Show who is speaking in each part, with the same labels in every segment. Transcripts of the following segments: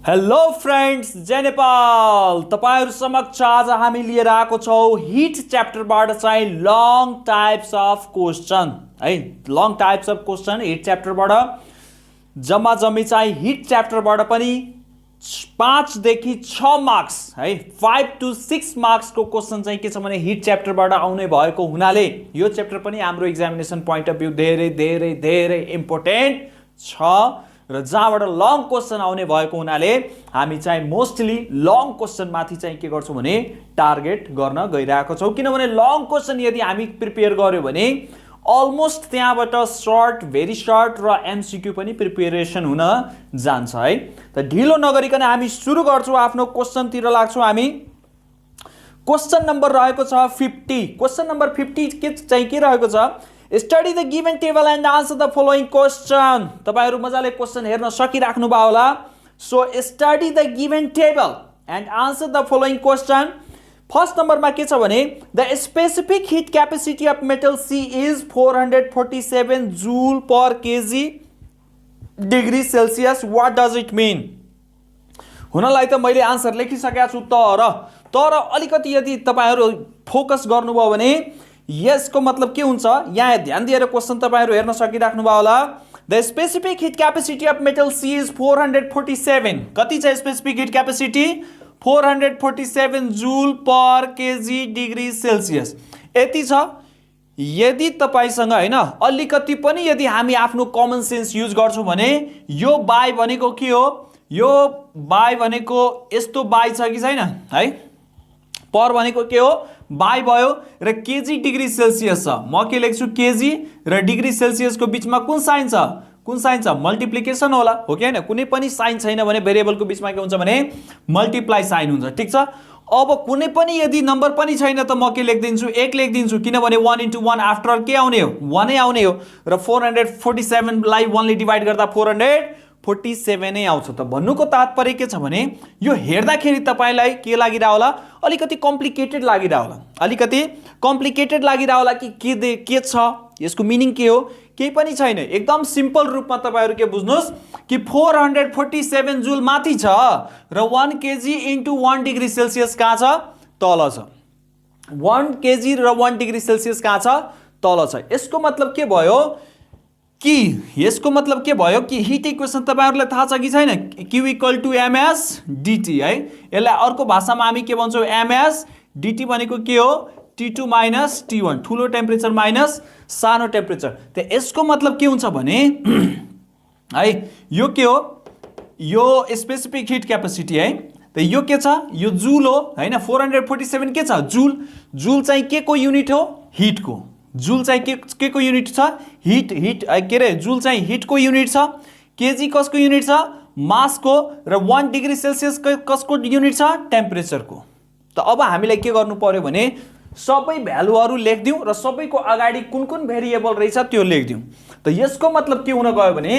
Speaker 1: Hello friends, जय नेपाल। तपाईहरु समक्ष आज हामी लिएर आएको छौं हिट च्याप्टरबाट चाहिँ लङ टाइप्स अफ क्वेशन है। Long types of question heat च्याप्टरबाट जम्मा चाहिँ हिट च्याप्टरबाट पनि 5 देखि 6 मार्क्स है, 5 to 6 मार्क्स को क्वेशन चाहिँ के छ भने हिट च्याप्टरबाट आउने भएको हुनाले यो च्याप्टर पनि हाम्रो एक्जामिनेसन पोइन्ट अफ भ्यू धेरै धेरै धेरै इम्पोर्टेन्ट छ र जहाँबाट लङ क्वेशन आउने भएको हुनाले हामी चाहिँ मोस्टली लङ क्वेशन माथि चाहिँ के गर्छौं भने टार्गेट गर्न गइरहेको छौं। किनभने लङ क्वेशन यदि हामी प्रिपेयर गर्यो भने अलमोस्ट त्यहाँबाट सर्ट, भेरी सर्ट र एमसीक्यू पनि प्रिपेरेसन हुन जान्छ है। त ढिलो नगरिकन हामी सुरु गर्छौं, आफ्नो क्वेशन तिर लाग्छौं हामी। क्वेशन नम्बर रहेको छ 50। क्वेशन नम्बर 50 के रहेको छ? Study the given table and answer the following question. तपाईहरु मजाले क्वेशन हेर्न सकिराख्नु भयो होला। So study the given table and answer the following question. First नम्बरमा के छ भने the specific heat capacity of metal C is 447 joule per KG degree Celsius. What does it mean? हुनलाई त मैले आन्सर लेखिसकेको छु, तर अलिकति यदि तपाईहरु फोकस गर्नुभयो भने यसको मतलब के हुन्छ, यहाँ ध्यान दिएर क्वेशन तपाईहरु हेर्न सकिराख्नु भयो होला। The specific heat capacity of metal C is 447। कति छ specific heat capacity? 447 joule per KG degree Celsius. यति छ। यदि तपाईसँग हैन अलिकति पनि यदि हामी आफ्नो कमन सेन्स युज गर्छौं भने यो बाई भनेको के हो? यो बाई भनेको यस्तो बाई छ कि छैन है? पर भनेको के हो? बाई भयो र केजी डिग्री सेल्सियस छ। म के लेख्छु? केजी र डिग्री सेल्सियस को बीचमा कुन साइन छ? कुन साइन छ? मल्टिप्लिकेसन होला, हो कि हैन? कुनै पनि साइन छैन भने भेरिएबलको बीचमा के हुन्छ भने मल्टिप्लाई साइन हुन्छ। ठीक छ। अब कुनै पनि यदि नम्बर पनि छैन त म के लेख्दिन्छु? 1 लेख्दिन्छु, किनभने 1 into 1 आफ्टर के आउने हो? 1 नै आउने हो र 447 लाई 1 ले डिवाइड गर्दा 447 नै आउँछ। त भन्नुको तात्पर्य के छ भने यो हेर्दाखेरि तपाईलाई के लागिरा होला? अलिकति कम्प्लिकेटेड लागिरा होला। अलिकति कम्प्लिकेटेड लागिरा होला कि के छ? यसको मिनिङ के हो? केही पनि छैन। एकदम सिम्पल रूपमा तपाईहरु के बुझ्नुस् कि 447 जूल माथि छ र 1 केजी इन्टु 1 डिग्री सेल्सियस कहाँ छ? तल छ। 1 केजी र 1 डिग्री सेल्सियस कहाँ छ? तल छ। यसको मतलब के भयो कि हिट इक्वेसन तपाईहरुलाई थाहा छ कि छैन? Q = ms dt है। यसलाई अर्को भाषामा हामी के भन्छौं? ms dt भनेको के हो? T2 - T1, ठुलो टेम्परेचर माइनस सानो टेम्परेचर। त यसको मतलब के हुन्छ भने है यो के हो? यो स्पेसिफिक हिट क्यापेसिटी है। त यो के छ? यो जूल हो हैन। 447 के छ? जूल। जूल चाहिँ के को युनिट हो? हिट को। जूल चाहिँ के को युनिट छ? हिट के रे? जूल चाहिँ हिट को युनिट छ। केजी कसको युनिट छ? मास को। र 1 डिग्री सेल्सियस कसको युनिट छ? टेम्परेचर को। त अब हामीलाई के गर्नु पर्यो भने सबै भ्यालुहरु लेख्दियौ र सबैको अगाडि कुन कुन भेरिएबल रहेछ त्यो लेख्दियौ। त यसको मतलब के हुन गयो भने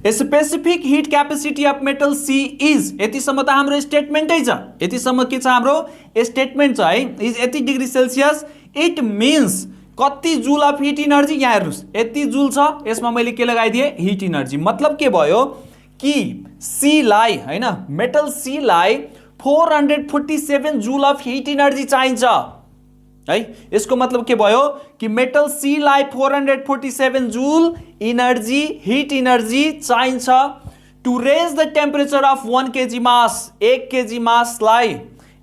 Speaker 1: specific heat capacity of metal C is, यतिसम्म त हाम्रो स्टेटमेन्टै छ। यतिसम्म के छ? हाम्रो स्टेटमेन्ट छ है। इज यति डिग्री सेल्सियस। इट मीन्स कति जूल अफ हिट इनर्जी? यहाँ हेर्नुस्, यति जूल छ। यसमा मैले के लगाइदिए? Hit energy. मतलब के भयो कि सी लाई हैन, मेटल सी लाई 447 जूल अफ हिट इनर्जी चाहिन्छ है। यसको मतलब के भयो कि मेटल सी लाई 447 जूल इनर्जी, हिट इनर्जी चाहिन्छ to raise the temperature of 1 KG mass. 1 KG mass लाई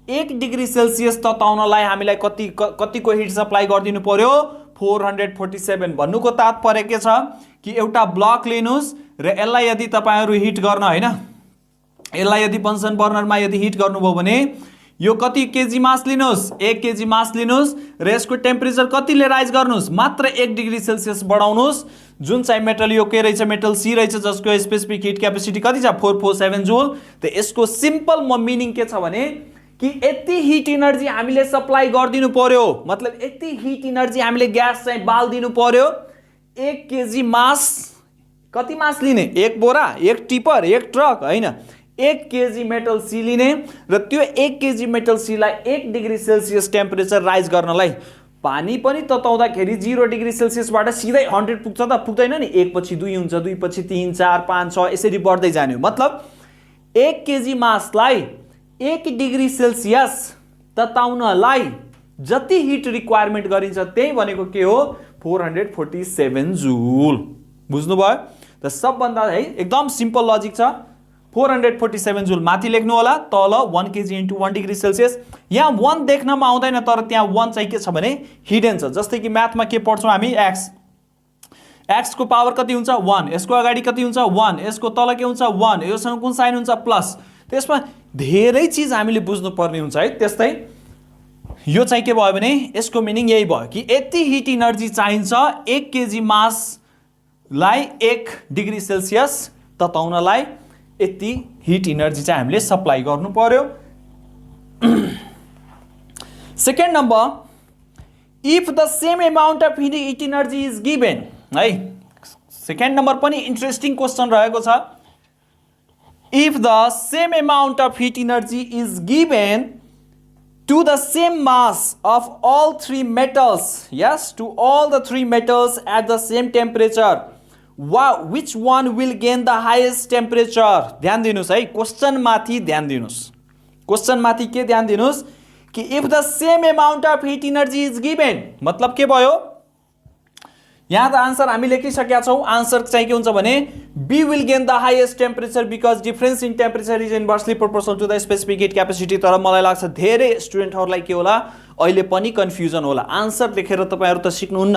Speaker 1: 1 डिग्री सेल्सियस तताउनलाई हामीलाई कतिको हिट सप्लाई गरिदिनु पर्यो? 447। भन्नुको तात्पर्य के छ कि एउटा ब्लक लिनुस् र यसलाई यदि तपाईहरु हिट गर्न हैन, यसलाई यदि बन्सन बर्नरमा यदि हिट गर्नुभयो भने यो कति केजी मास लिनुस्? 1 केजी मास लिनुस् र यसको टेम्परेचर कतिले राइज गर्नुस्? मात्र 1 डिग्री सेल्सियस बढाउनुस्। जुन चाहिँ मेटल यो के रहेछ? मेटल सी रहेछ, जसको स्पेसिफिक हिट क्यापेसिटी कति छ? 447 जूल। त यसको सिम्पल मिनिङ के छ भने कि यति हिट इनर्जी हामीले सप्लाई गरिदिनु पर्यो। मतलब यति हिट इनर्जी हामीले ग्यास चाहिँ बाल्दिनु पर्यो। 1 केजी मास, कति मास लिने? 1 बोरा, 1 टिपर, 1 ट्रक हैन। 1 केजी मेटल सी लिने र त्यो 1 केजी मेटल सी लाई 1 डिग्री सेल्सियस टेम्परेचर राइज गर्नलाई पानी पनि तताउँदाखेरि 0 डिग्री सेल्सियसबाट सिधै 100 पुग्छ त पुग्दैन नि, 1 पछि 2 हुन्छ, 2 पछि 3 4 5 6 यसरी बढ्दै जाने हो। मतलब 1 केजी मासलाई 1 डिग्री सेल्सियस तताउनलाई जति हिट रिक्वायरमेन्ट गरिन्छ त्यही भनेको के हो 447 जूल। बुझ्नुभयो? त सबभन्दा है एकदम सिम्पल लजिक छ। 447 जूल माथि लेख्नु होला, तल 1 केजी इन्टु 1 डिग्री सेल्सियस। यहाँ 1 देख्नमा आउँदैन तर त्यहाँ 1 चाहिँ के छ भने हिडन छ। जस्तै कि म्याथमा के पढ्छौँ हामी, एक्स को पावर कति हुन्छ 1, यसको अगाडि कति हुन्छ 1, यसको तल के हुन्छ 1, योसँग कुन साइन हुन्छ प्लस। त्यसमा धेरै चीज हामीले बुझ्नु पर्ने हुन्छ है। त्यस्तै यो चाहिँ के भयो भने यसको मिनिङ यही भयो कि यति हिट इनर्जी चाहिन्छ 1 केजी मासलाई 1 डिग्री सेल्सियस तताउनलाई, यति हिट इनर्जी चाहिँ हामीले सप्लाई गर्नु पर्यो। Second number, if the same amount of heat energy is given है। सेकेन्ड नम्बर पनि इन्ट्रेस्टिङ क्वेसन रहेको छ। If the same amount of heat energy is given to the same mass of all 3 metals, yes, to all the 3 metals at the same temperature, which one will gain the highest temperature? ध्यान दिनुस् है, question माथि ध्यान दिनुस्। Question माथि के ध्यान दिनुस् कि if the same amount of heat energy is given, मतलब के भयो, यहाँ त आन्सर हामी लेखिसकेका छौँ। आन्सर चाहिँ के हुन्छ भने B will gain the highest temperature because difference in temperature is inversely proportional to the specific heat capacity। तर मलाई लाग्छ धेरै स्टुडेन्टहरूलाई के होला, अहिले पनि कन्फ्युजन होला। आन्सर लेखेर तपाईहरु त सिक्नुहुन्न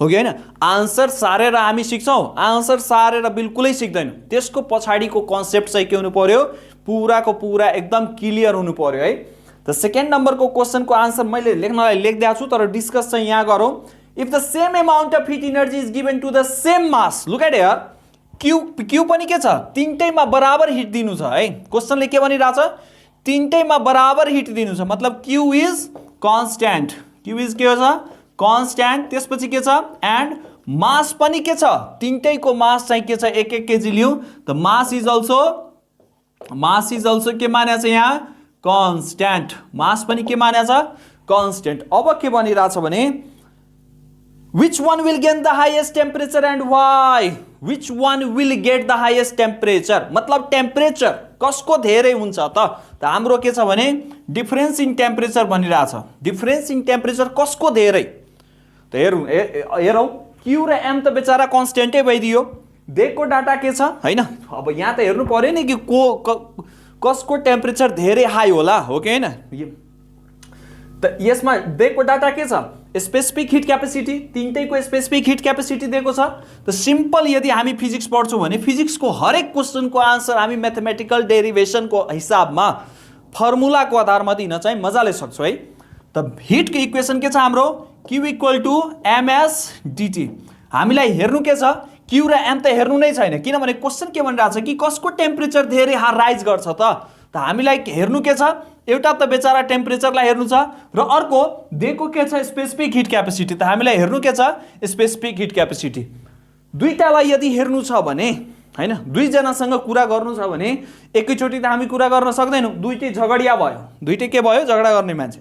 Speaker 1: हो कि हैन? आन्सर सारेर हामी सिक्छौँ, आन्सर सारेर बिल्कुलै सिक्दैनौँ। त्यसको पछाडिको कन्सेप्ट चाहिँ के हुनु पर्यो, पुराको पुरा एकदम क्लियर हुनु पर्यो है। त सेकेन्ड नम्बरको क्वेशनको आन्सर मैले लेख्नलाई लेख्दै छु तर डिस्कस चाहिँ यहाँ गरौँ। If the same amount of heat energy is given to the same mass, look at here, Q पनि के छ, तीनटैमा बराबर हिट दिनु छ है। क्वेशनले के भनिरहेछ, तीनटैमा बराबर हिट दिनु छ, मतलब Q is constant, Q is के छ constant। त्यसपछि के छ and mass पनि के छ, तीनटैको मास चाहिँ के छ 1 केजी लियौ, त mass is also के मानेको छ यहाँ constant, mass पनि के मानेको छ constant। अब के भनिरहेछ भने which one will gain the highest temperature and why? Which one will get the highest temperature? मतलब टेम्परेचर कसको धेरै हुन्छ त हाम्रो के छ भने डिफरेन्स इन टेम्परेचर भनिरहेछ। डिफरेन्स इन टेम्परेचर कसको धेरै त हेरौँ, Q र M त बेचारा कन्स्टेन्टै भइदियो। दिएको डाटा के छ हैन? अब यहाँ त हेर्नु पर्यो नि कि कसको टेम्परेचर धेरै हाई होला हो कि हैन? त यसमा दिएको डाटा के छ, स्पेसिफिक हिट क्यापेसिटी, तीनटैको स्पेसिफिक हिट क्यापेसिटी दिएको छ। त सिम्पल यदि हामी फिजिक्स पढ्छौँ भने फिजिक्सको हरेक क्वेशनको आन्सर हामी म्याथमेटिकल डेरिभेसनको हिसाबमा फर्मुलाको आधारमा दिन चाहिँ मजाले सक्छौँ है। त हिटको इक्वेसन के छ हाम्रो, Q equal to MS dt। हामीलाई हेर्नु के छ, Q र M त हेर्नु नै छैन, किनभने क्वेसन के भनिरहेछ कि कसको टेम्परेचर धेरै राइज गर्छ त हामीलाई हेर्नु के छ, एउटा त बेचारा टेम्परेचरलाई हेर्नु छ र अर्को दिएको के छ स्पेसिफिक हिट क्यापेसिटी। त हामीलाई हेर्नु के छ स्पेसिफिक हिट क्यापेसिटी। दुईटालाई यदि हेर्नु छ भने हैन, दुईजनासँग कुरा गर्नु छ भने एकैचोटि त हामी कुरा गर्न सक्दैनौँ, दुईटै झगडिया भयो, दुईटै के भयो झगडा गर्ने मान्छे।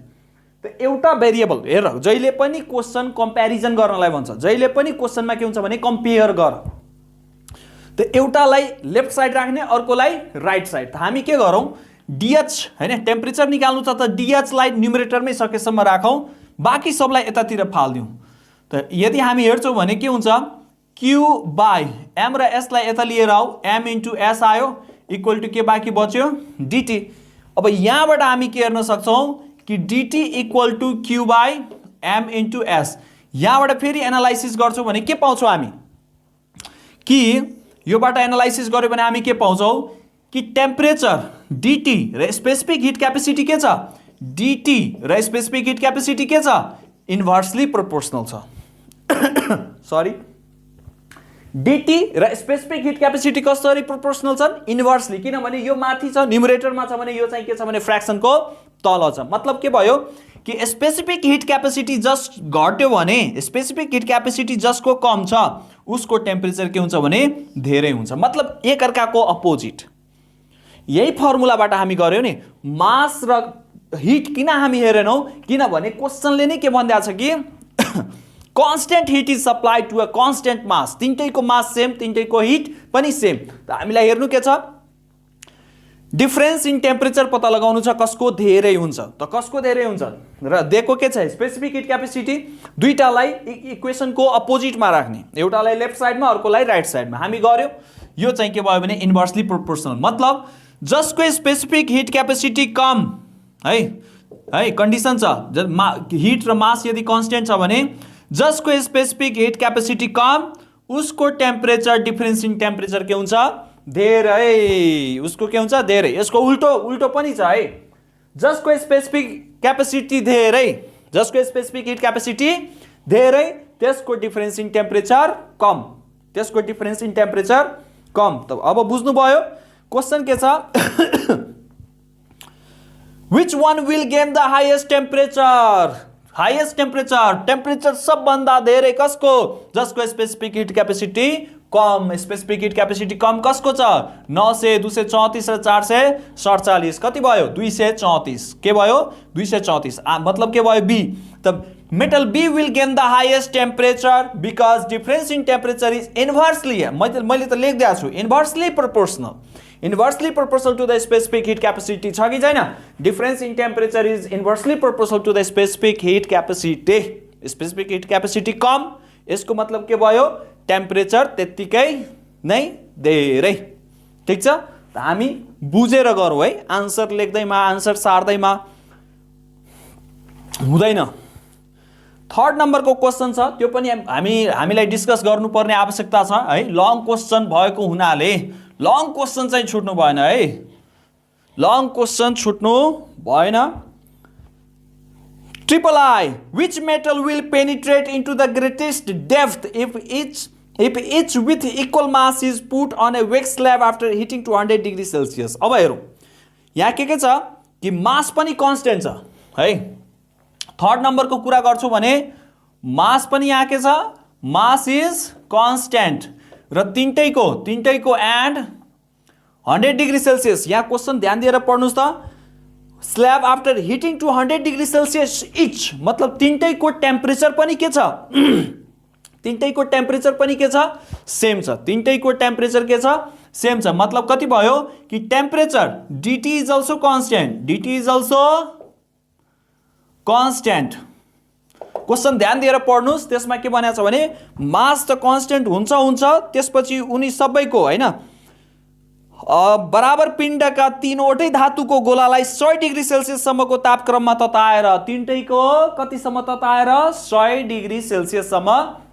Speaker 1: त एउटा भेरिएबल हेर, जहिले पनि क्वेसन कम्प्यारिजन गर्नलाई भन्छ, जहिले पनि क्वेसनमा के हुन्छ भने कम्पेयर गर। त एउटालाई लेफ्ट साइड राख्ने, अर्कोलाई राइट साइड। त हामी के गरौँ, DH हैन टेम्परेचर निकाल्नु छ त DH लाई न्युमरेटरमै सकेसम्म राखौँ, बाँकी सबलाई यतातिर फाल्दिउँ। त यदि हामी हेर्छौँ भने के हुन्छ, Q बाई M र S लाई यता लिएर आऊ, M इन्टु S आयो इक्वल टु के बाँकी बच्यो DT। अब यहाँबाट हामी के हेर्न सक्छौँ कि DT equal to Q by M into S। यहाँबाट फेरि एनालाइसिस गर्छौँ भने के पाउँछौँ हामी कि योबाट एनालाइसिस गर्यो भने हामी के पाउँछौँ कि टेम्परेचर DT र स्पेसिफिक हिट क्यापेसिटी के छ, DT र स्पेसिफिक हिट क्यापेसिटी के छ इन्भर्सली प्रोपोर्सनल छ। सरी, DT र स्पेसिफिक हिट क्यापेसिटी कसरी प्रोपोर्सनल छन्, इन्भर्सली। किनभने यो माथि छ न्युमरेटरमा छ भने यो चाहिँ के छ भने फ्र्याक्सनको तल छ। मतलब के भयो कि स्पेसिफिक हिट क्यापेसिटी जस्ट घट्यो भने, स्पेसिफिक हिट क्यापेसिटी जसको कम छ उसको टेम्परेचर के हुन्छ भने धेरै हुन्छ। मतलब एकअर्काको अपोजिट। यही फर्मुलाबाट हामी गर्यो नि, मास र हिट किन हामी हेरेनौँ, किनभने क्वेसनले नै के भनिदिएको छ कि constant heat is supply to a constant mass, तिनटैको मास सेम, तिनटैको हिट पनि सेम। त हामीलाई हेर्नु के छ, डिफरेन्स इन टेम्परेचर पत्ता लगाउनु छ, कसको धेरै हुन्छ। त कसको धेरै हुन्छ र दिएको के छ, स्पेसिफिक हिट क्यापेसिटी। दुईटालाई इक्वेसनको अपोजिटमा राख्ने, एउटालाई लेफ्ट साइडमा अर्कोलाई राइट साइडमा। हामी गर्यो यो चाहिँ के भयो भने इन्भर्सली प्रोपोर्सनल, मतलब जसको स्पेसिफिक हिट क्यापेसिटी कम है कन्डिसन छ, हिट र मास यदि कन्स्टेन्ट छ भने जसको स्पेसिफिक हिट क्यापेसिटी कम उसको टेम्परेचर डिफरेन्स इन टेम्परेचर के हुन्छ, धेरै, उसको के हुन्छ, धेरै। यसको उल्टो पनि छ है, जसको स्पेसिफिक क्यापेसिटी धेरै, जसको स्पेसिफिक हिट क्यापेसिटी धेरै त्यसको डिफरेन्स इन टेम्परेचर कम, त्यसको डिफरेन्स इन टेम्परेचर कम। त अब बुझ्नुभयो क्वेसन के छ, which one will gain the highest temperature, highest temperature सबभन्दा धेरै कसको, जसको स्पेसिफिक हिट क्यापेसिटी कम। स्पेसिफिक हिट क्यापेसिटी कम कसको छ, 900, 234 र 447, कति भयो, 234। के भयो, 234, मतलब के भयो, बी। त metal B will gain the highest temperature because difference in temperature is inversely, मैले त लेखिदिएको छु, inversely proportional, inversely proportional to the specific heat capacity छ कि छैन। Difference in temperature is inversely proportional to the specific heat capacity. Specific heat capacity कम, यसको मतलब के भयो, टेम्परेचर त्यत्तिकै नै धेरै। ठिक छ, त हामी बुझेर गरौँ है, आन्सर लेख्दैमा आन्सर सार्दैमा हुँदैन। थर्ड नम्बरको क्वेसन छ, त्यो पनि हामीलाई डिस्कस गर्नुपर्ने आवश्यकता छ है। लङ क्वेसन भएको हुनाले लङ क्वेसन चाहिँ छुट्नु भएन है, लङ क्वेसन छुट्नु भएन। Triple I, which metal will penetrate into the greatest depth if each with equal mass is put on a wax slab after heating to 100 degree Celsius. अब हेरौँ यहाँ के छ कि मास पनि कन्स्टेन्ट छ है। थर्ड नम्बरको कुरा गर्छु भने मास पनि यहाँ के छ, मास इज कन्स्टेन्ट र तिनटैको एन्ड 100 डिग्री सेल्सियस। यहाँ क्वेसन ध्यान दिएर पढ्नुहोस् त, slab after heating to 100 degree Celsius each, मतलब तिनटैको टेम्परेचर पनि के छ, तिनटैको टेम्परेचर पनि के छ, सेम छ। तिनटैको टेम्परेचर के छ, सेम छ। मतलब कति भयो कि temperature dT is also constant, dT is also constant. Question ध्यान दिएर पढ्नुहोस्, त्यसमा के भनेको छ भने मास त कन्स्टेन्ट हुन्छ, त्यसपछि उनी सबैको हैन बराबर पिण्डका तीनवटै धातुको गोलालाई 100 डिग्री सेल्सियससम्मको तापक्रममा तताएर, तिनटैको कतिसम्म तताएर, 100 डिग्री सेल्सियससम्म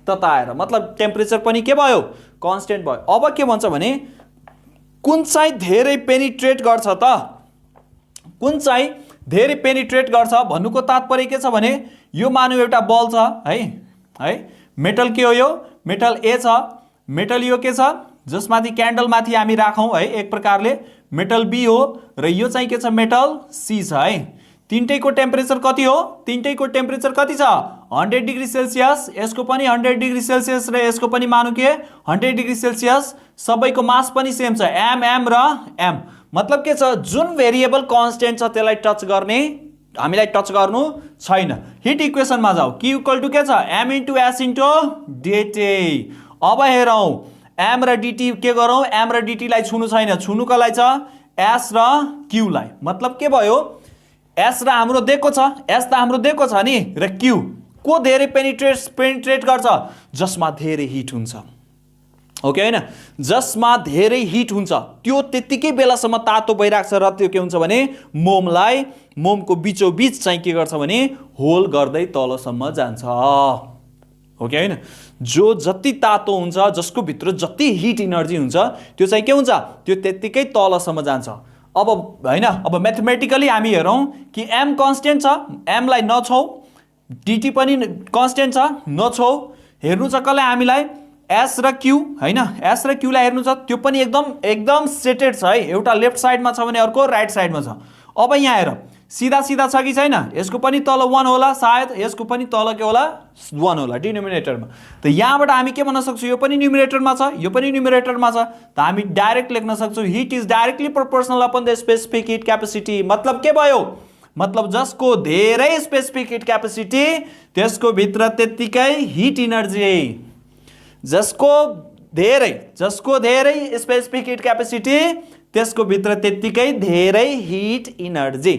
Speaker 1: तताएर, मतलब टेम्परेचर पनि के भयो, कन्स्टेन्ट भयो। अब के भन्छ भने कुन चाहिँ धेरै पेनिट्रेट गर्छ त, कुन चाहिँ धेरै पेनिट्रेट गर्छ भन्नुको तात्पर्य के छ भने यो मानव एउटा बल छ है, मेटल के हो, यो मेटल ए छ, मेटल यो के छ जसमाथि क्यान्डल माथि हामी राखौँ है, एक प्रकारले मेटल बी हो, र यो चाहिँ के छ, मेटल सी छ है। तिनटैको टेम्परेचर कति हो, तिनटैको टेम्परेचर कति छ, 100 डिग्री सेल्सियस, यसको पनि 100 डिग्री सेल्सियस र यसको पनि मानौ के 100 डिग्री सेल्सियस। सबैको मास पनि सेम छ, एम र एम। मतलब के छ, जुन भेरिएबल कन्स्टेन्ट छ त्यसलाई टच गर्ने, हामीलाई टच गर्नु छैन। हिट इक्वेसनमा जाऊ, Q इक्वल टु के छ, m into s into dt। अब हेरौँ m र dt के गरौँ, m र dt लाई छुनु छैन, छुनुको लागि छ s र q लाई। मतलब के भयो, s र हाम्रो दिएको छ, s त हाम्रो दिएको छ नि, र q को धेरै पेनिट्रेट गर्छ, जसमा धेरै हिट हुन्छ, ओके हैन, जसमा धेरै हिट हुन्छ त्यो त्यतिकै बेलासम्म तातो भइराख्छ र त्यो के हुन्छ भने मोमको बीचोबीच चाहिँ के गर्छ भने होल गर्दै तलसम्म जान्छ, ओके हैन। जो जति तातो हुन्छ, जसको भित्र जति हिट इनर्जी हुन्छ त्यो चाहिँ के हुन्छ, त्यो त्यतिकै तलसम्म जान्छ। अब हैन, अब म्याथमेटिकली हामी हेरौँ कि m कन्स्टेन्ट छ, m लाई नछौ, dt पनि कन्स्टेन्ट छ, नछौ। हेर्नु छ कसलाई, हामीलाई s र q हैन, s र q लाई हेर्नु छ, त्यो पनि एकदम सेटेड छ है, एउटा लेफ्ट साइडमा छ भने अर्को राइट साइडमा छ। अब यहाँ हेर, सीधा छ कि छैन, यसको पनि तल 1 होला सायद, यसको पनि तल के होला, 1 होला डिनोमिनेटरमा। त यहाँबाट हामी के भन्न सक्छौँ, यो पनि न्युमरेटरमा छ, यो पनि न्युमरेटरमा छ, त हामी डाइरेक्ट लेख्न सक्छौँ hit is directly proportional upon the specific heat capacity. मतलब के भयो, मतलब जसको धेरै स्पेसिफिक हिट क्यापेसिटी त्यसको भित्र त्यतिकै हिट इनर्जी। जसको धेरै स्पेसिफिक हिट क्यापेसिटी त्यसको भित्र त्यतिकै धेरै हिट इनर्जी।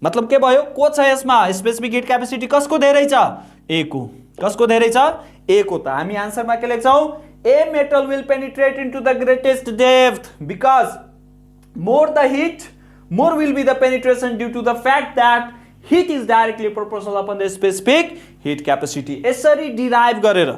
Speaker 1: मतलब के भयो? को छ यसमा स्पेसिफिक हिट क्यापेसिटी कसको धेरै छ? ए को। कसको धेरै छ? ए को। त हामी आन्सरमा के लेख्छौँ? A metal will penetrate into the greatest depth because more the heat, more will be the penetration due to the fact that heat is directly proportional upon the specific heat capacity. यसरी derive गरेर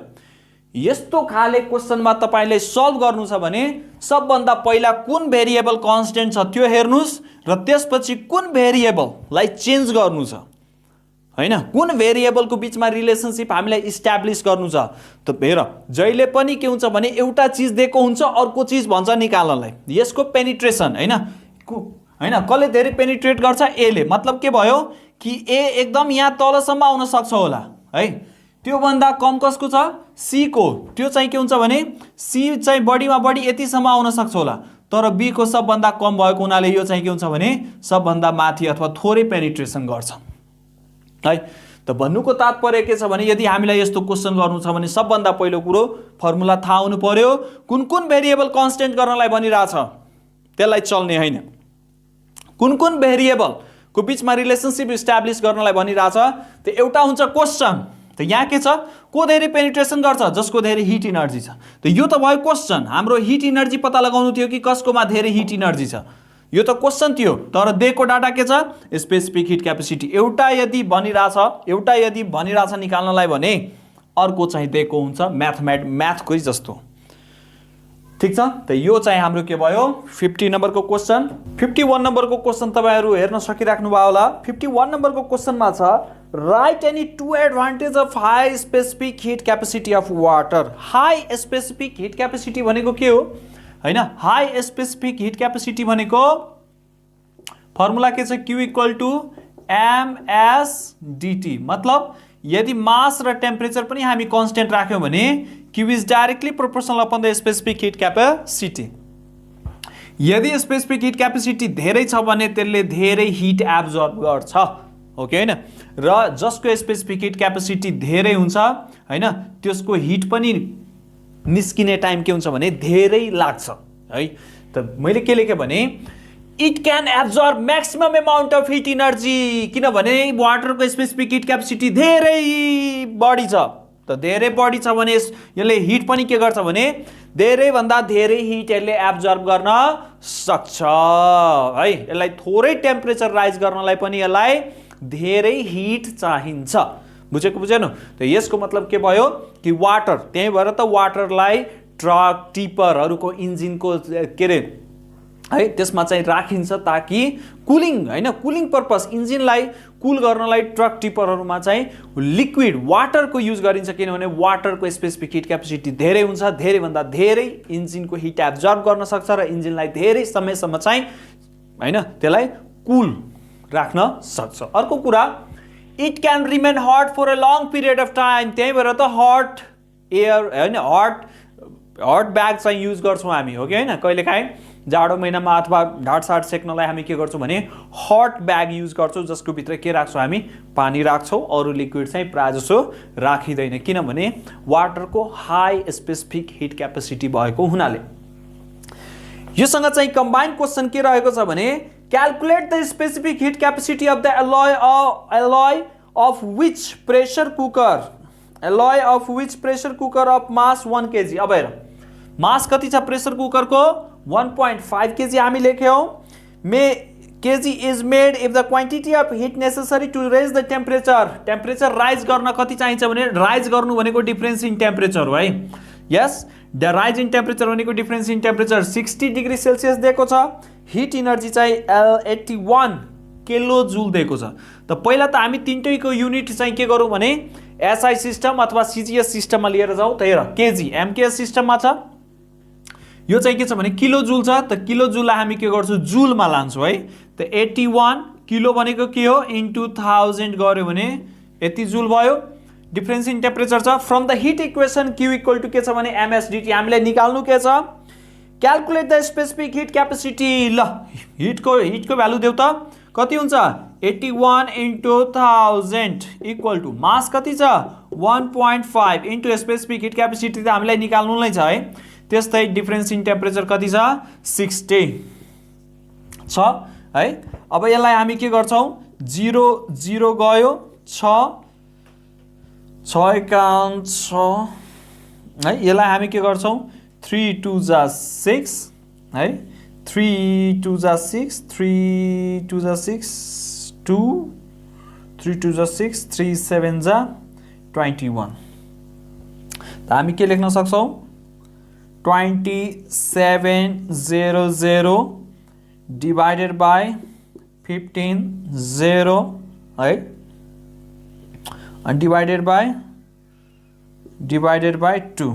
Speaker 1: यस्तो खाले क्वेशनमा तपाईले solve गर्नु छ भने सबभन्दा पहिला कुन भेरिएबल कन्स्टेन्ट छ त्यो हेर्नुस् र त्यसपछि कुन भेरिएबललाई चेन्ज गर्नु छ, हैन? कुन भेरिएबलको बीचमा रिलेसनशिप हामीलाई इस्टाब्लिश गर्नु छ। त हेर, जहिले पनि के हुन्छ भने एउटा चीज दिएको हुन्छ, अर्को चीज भन्छ निकाल्नलाई यसको पेनिट्रेसन, हैन? कसले धेरै पेनिट्रेट गर्छ? ए ले। मतलब के भयो कि ए एकदम यहाँ तलसम्म आउन सक्छ होला, है? त्यो भन्दा कम कसको छ? सी को। त्यो चाहिँ के हुन्छ भने सी चाहिँ बढीमा बढी यतिसम्म आउन सक्छ होला, तर बी को सबभन्दा कम भएको हुनाले यो चाहिँ के हुन्छ भने सबभन्दा माथि अथवा थोरै पेनिट्रेसन गर्छ, है? त भन्नुको तात्पर्य के छ भने यदि हामीलाई यस्तो क्वेशन गर्नु छ भने सबभन्दा पहिलो कुरो फर्मुला थाहा हुनु पर्यो। कुन कुन भेरिएबल कन्स्टेन्ट गर्नलाई भनिरहेछ त्यसलाई चल्ने, हैन? कुन कुन भेरिएबलको बीचमा रिलेसनशिप इस्टाब्लिश गर्नलाई भनिरहेछ। त एउटा हुन्छ क्वेशन। त यहाँ के छ? को धेरै पेनिट्रेसन गर्छ? जसको धेरै हिट इनर्जी छ। त यो त भयो क्वेशन। हाम्रो हिट इनर्जी पत्ता लगाउनु थियो कि कसकोमा धेरै हिट इनर्जी छ, यो त क्वेशन थियो। तर दिएको डाटा के छ? Specific heat capacity. एउटा यदि भनिरहेछ निकाल्नलाई भने अर्को चाहिँ दिएको हुन्छ म्याथकै जस्तो, ठीक छ? त यो चाहिँ हाम्रो के भयो? 50 नम्बरको क्वेशन। 51 नम्बरको क्वेशन तपाईहरु हेर्न सकिराख्नु भयो होला। 51 नम्बरको क्वेशनमा छ write any two advantage of high specific heat capacity of water. High specific heat capacity भनेको के हो, हैन? हाई स्पेसिफिक हिट क्यापेसिटी भनेको फर्मुला के छ? Q equal to msdt। मतलब यदि मास र टेम्परेचर पनि हामी कन्स्टेन्ट राख्यौं भने Q is directly proportional upon the specific heat capacity. यदि स्पेसिफिक हिट क्यापेसिटी धेरै छ भने त्यसले धेरै हिट एब्जर्ब गर्छ, ओके, हैन? र जसको स्पेसिफिक हिट क्यापेसिटी धेरै हुन्छ, हैन, त्यसको हिट पनि निस्किने टाइम के हुन्छ भने धेरै लाग्छ, है? त मैले के लेखे भने it can absorb maximum amount of heat energy, किनभने वाटरको स्पेसिफिक हिट क्यापेसिटी धेरै बढी छ। त धेरै बढी छ भने यसले हिट पनि के गर्छ भने धेरै भन्दा धेरै हिट यसले एब्जर्ब गर्न सक्छ, है? यसलाई थोरै टेम्परेचर राइज गर्नलाई पनि यसलाई धेरै हिट चाहिन्छ। बुझेको बुझेन? त यसको मतलब के भयो कि वाटर, त्यही भएर त वाटरलाई ट्रक टिपरहरुको इन्जिनको के रे, है, त्यसमा चाहिँ राखिन्छ ताकि कुलिङ, हैन, कुलिङ पर्पस इन्जिनलाई कुल गर्नलाई ट्रक टिपरहरुमा चाहिँ लिक्विड वाटरको युज गरिन्छ, किनभने वाटरको स्पेसिफिक हिट क्यापेसिटी धेरै हुन्छ, धेरै भन्दा धेरै इन्जिनको हिट एब्जर्ब गर्न सक्छ र इन्जिनलाई धेरै समयसम्म चाहिँ, हैन, त्यसलाई कुल राख्न सक्छ। अर्को कुरा it can remain hot for a long period of time. त्यही भएर त हट एयर, हैन, हट ब्याग चाहिँ युज गर्छौं हामी, हो कि हैन? कहिलेकाहीँ जाडो महिनामा अथवा ढाडसाड सेक्नलाई हामी के गर्छौं भने हट ब्याग युज गर्छौं, जसको भित्र के राख्छौं हामी? पानी राख्छौं। अरु लिक्विड चाहिँ प्रायजसो राखिदैन, किनभने वाटरको हाई स्पेसिफिक हिट क्यापेसिटी भएको हुनाले। योसँग चाहिँ कम्बाइन्ड क्वेशन के रहेको छ भने calculate the specific heat capacity of the alloy of which pressure cooker of mass 1 kg। अब हेर, मास कति छ प्रेसर कुकरको? 1.5 kg हामी लेख्यौं। kg is made if the quantity of heat necessary to raise the temperature rise गर्न कति चाहिन्छ भने राइज गर्नु भनेको डिफरेन्स इन टेम्परेचर हो, है? यस, द राइज इन टेम्परेचर भनेको difference in temperature 60 degree Celsius दिएको छ। हिट इनर्जी चाहिँ 81 किलो जुल दिएको छ। त पहिला त हामी तीनटैको युनिट चाहिँ के गरौँ भने एसआई सिस्टम अथवा सीजीएस सिस्टममा लिएर जाऊ। त हेर, केजी एमकेएस सिस्टममा छ, यो चाहिँ के छ भने किलो जुल छ। त किलो जुललाई हामी के गर्छौं? जुलमा लान्छौं, है? त 81 किलो भनेको के हो? इन्टु 1000 गर्यो भने यति जुल भयो। डिफरेन्स इन टेम्परेचर छ। From the heat equation Q equal to के छ भने msdt। हामीले निकाल्नु के छ? Calculate the specific heat capacity. ल, हिटको भ्यालु देऊ त, कति हुन्छ? 81 into 1000 इक्वल टु मास कति छ 1.5 इन्टु स्पेसिफिक हिट क्यापेसिटी त हामीलाई निकाल्नु नै छ है। त्यस्तै डिफरेन्स इन टेम्परेचर कति छ 60 छ है। अब यसलाई हामी के गर्छौं 0 0 गयो 6 6 एकाउन 6 है। यसलाई हामी के गर्छौं 3 2 जा 6 है 3 2 जा 6 3 2 जा 6 2 3 2 जा 6 3 7 जा 21 त हामी के लेख्न सक्छौं 2700 divided by 15 है and divided by 2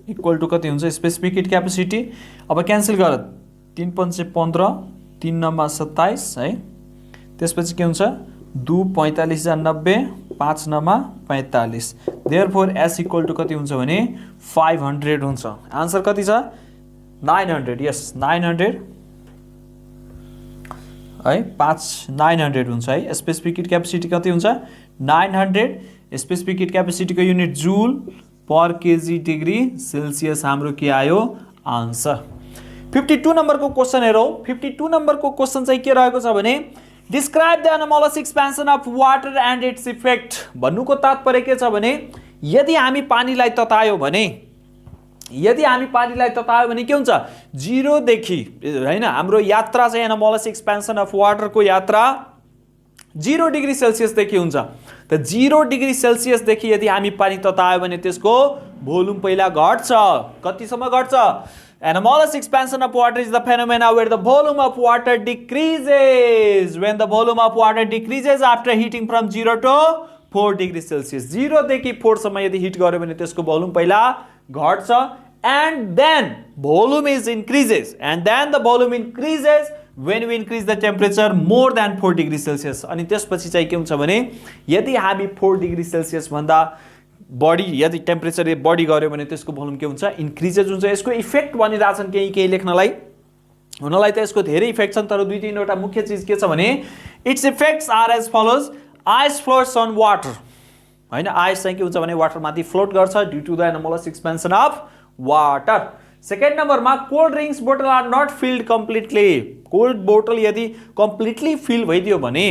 Speaker 1: equal to कति हुन्छ स्पेसिफिक हिट क्यापेसिटी। अब क्यान्सल गर 3 5 15 3 9 27 है। त्यसपछि के हुन्छ 2 45 जा 90 5 9 45 देयरफोर s इक्वल टु कति हुन्छ भने 500 हुन्छ। आन्सर कति छ 900 यस 900 है 900 हुन्छ है। स्पेसिफिक हिट क्यापेसिटी कति हुन्छ 900। स्पेसिफिक हिट क्यापेसिटी को unit joule per KG degree Celsius हाम्रो के आयो आन्सर। 52 नंबर को क्वेश्चन हेरौं। 52 नंबर को क्वेश्चन चाहिँ के रहेको छ भने describe the anomalous expansion of water and its effect. भन्नुको तात्पर्य के छ भने यदि हामी पानीलाई ततायो भने के हुन्छ 0 देखि हैन हाम्रो यात्रा चाहिँ एनोमलस एक्सपेन्सन अफ वाटर को यात्रा 0 डिग्री सेल्सियस देखि हुन्छ। त 0 डिग्री सेल्सियस देखि यदि हामी पानी ततायो भने त्यसको भोल्युम पहिला घट्छ। कतिसम्म घट्छ Anomalous expansion of water is the phenomena where the volume of water decreases. When the volume of water decreases after heating from 0 to 4 degrees Celsius. 0 देखि 4 सम्म यदि हिट गर्यो भने त्यसको भोल्युम पहिला घट्छ and then volume is increases and then the volume increases when we increase the temperature more than 4 degrees Celsius. अनि त्यसपछि चाहिँ के हुन्छ भने यदि हामी 4 degrees Celsius भन्दा बडी यदि टेम्परेचर बढी गर्यो भने त्यसको भोल्युम के हुन्छ इन्क्रिजेज हुन्छ। यसको इफेक्ट भनिराछन् केही लेख्नलाई हुनलाई त यसको धेरै इफेक्ट छन् तर दुई तीनवटा मुख्य चीज के छ भने its effects are as follows. Ice floats on water हैन आइस चाहिँ के हुन्छ भने वाटर माथि फ्लोट गर्छ due to the anomalous expansion of water. Second नम्बरमा cold drinks bottle are not filled completely. Cold bottle यदि कम्प्लिटली फिल भइदियो भने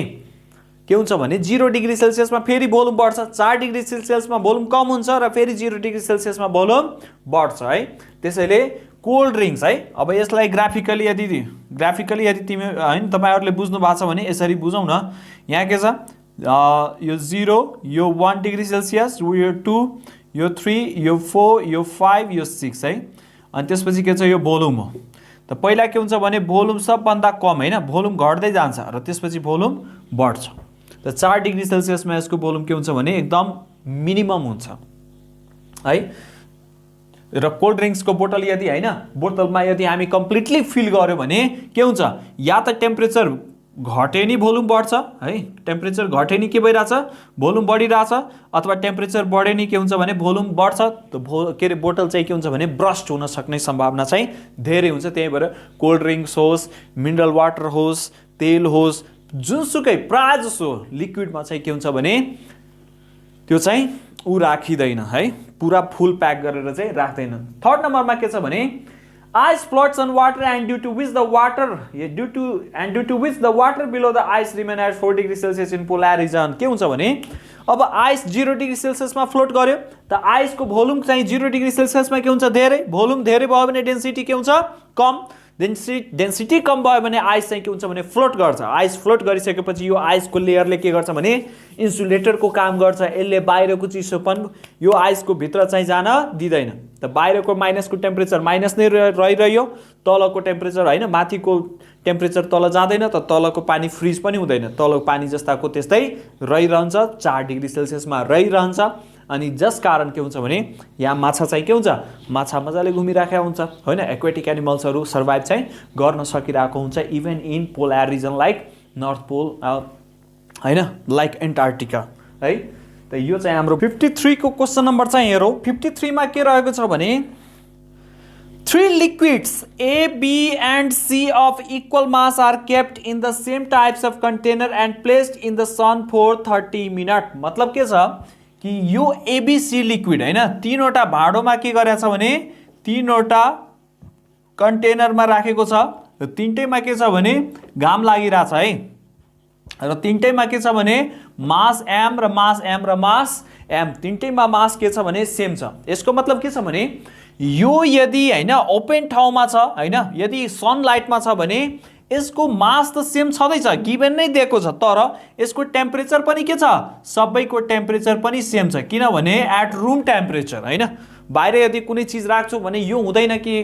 Speaker 1: के हुन्छ भने 0 डिग्री सेल्सियसमा फेरि भोल्युम बढ्छ 4 डिग्री सेल्सियसमा भोल्युम कम हुन्छ र फेरि 0 डिग्री सेल्सियसमा भोल्युम बढ्छ है। त्यसैले कोल्ड ड्रिंक्स है अब यसलाई ग्राफिकली यदि तिमी हैन तपाईहरुले बुझ्नु भएको छ भने यसरी बुझौं न। यहाँ के छ यो 0 यो 1 डिग्री सेल्सियस यो 2 यो 3 यो 4 यो 5 यो 6 है। अनि त्यसपछि के छ यो भोल्युम हो। त पहिला के हुन्छ भने भोल्युम सबभन्दा कम हैन भोल्युम घट्दै जान्छ र त्यसपछि भोल्युम बढ्छ। त 4 डिग्री सेल्सियसमा यसको भोल्युम के हुन्छ भने एकदम मिनिमम हुन्छ है। र कोल्ड ड्रिंक्स को बोतल यदि हैन बोतलमा यदि हामी कम्प्लिटली फिल गर्यो भने के हुन्छ या त टेम्परेचर घटे नि भोल्युम बढ्छ है टेम्परेचर घटे नि के भइराछ भोल्युम बढिराछ अथवा टेम्परेचर बढे नि के हुन्छ भने भोल्युम बढ्छ। त के रे बोतल चाहिँ के हुन्छ भने ब्रस्ट हुन सक्ने सम्भावना चाहिँ धेरै हुन्छ। त्यही भएर कोल्ड ड्रिंक्स होस् मिनरल वाटर होस् तेल होस् जुनसुकै प्राय जसो लिक्विडमा चाहिँ के हुन्छ भने त्यो चाहिँ उ राखिदैन है पुरा फुल प्याक गरेर चाहिँ राख्दैन। थर्ड नम्बरमा के छ भने ice floats on water and due to which the water below the ice remain at 4 degree Celsius in polar region। के हुन्छ भने अब आइस 0 डिग्री सेल्सियसमा फ्लोट गर्यो त आइसको भोल्युम चाहिँ 0 डिग्री सेल्सियसमा के हुन्छ धेरै भोल्युम धेरै भयो भने डेन्सिटी के हुन्छ कम डेन्सिटी कम भयो भने आइस चाहिँ के हुन्छ भने फ्लोट गर्छ। आइस फ्लोट गरिसकेपछि यो आइसको लेयरले के गर्छ भने इन्सुलेटरको काम गर्छ। यसले बाहिरको चिसोपन यो आइसको भित्र चाहिँ जान दिदैन। त बाहिरको माइनसको टेम्परेचर माइनस नै रहिरह्यो तलको टेम्परेचर हैन माथिको टेम्परेचर तल जाँदैन त तलको पानी फ्रिज पनि हुँदैन तलको पानी जस्ताको त्यस्तै रहिरहन्छ 4 डिग्री सेल्सियसमा रहिरहन्छ। अनि जस कारण के हुन्छ भने यहाँ माछा चाहिँ के हुन्छ माछा मजाले घुमिराखेको हुन्छ हैन एक्वाटिक एनिमल्सहरु सर्भाइभ चाहिँ गर्न सकिरहेको हुन्छ even in polar region like north pole हैन लाइक एन्टार्क्टिका है। त यो चाहिँ हाम्रो 53 को क्वेशन नम्बर चाहिँ हेरौं। 53 मा के रहेको छ भने Three liquids A, B and C of equal mass are kept in the same types of container and placed in the sun for 30 minutes. मतलब के छ कि यो ABC लिक्विड हैन तीनवटा भाँडोमा के गरेछ भने तीनवटा कन्टेनरमा राखेको छ र तीनटैमा के छ भने घाम लागिरहेछ है र तीनटैमा के छ भने मास m र मास m र मास m तीनटैमा मास के छ भने सेम छ। यसको मतलब के छ भने यो यदि हैन ओपन ठाउँमा छ हैन यदि सनलाइटमा छ भने यसको मास त सेम छँदैछ गिभन नै दिएको छ तर यसको टेम्परेचर पनि के छ सबैको टेम्परेचर पनि सेम छ किनभने एट रुम टेम्परेचर हैन बाहिर यदि कुनै चीज राख्छु भने यो हुँदैन कि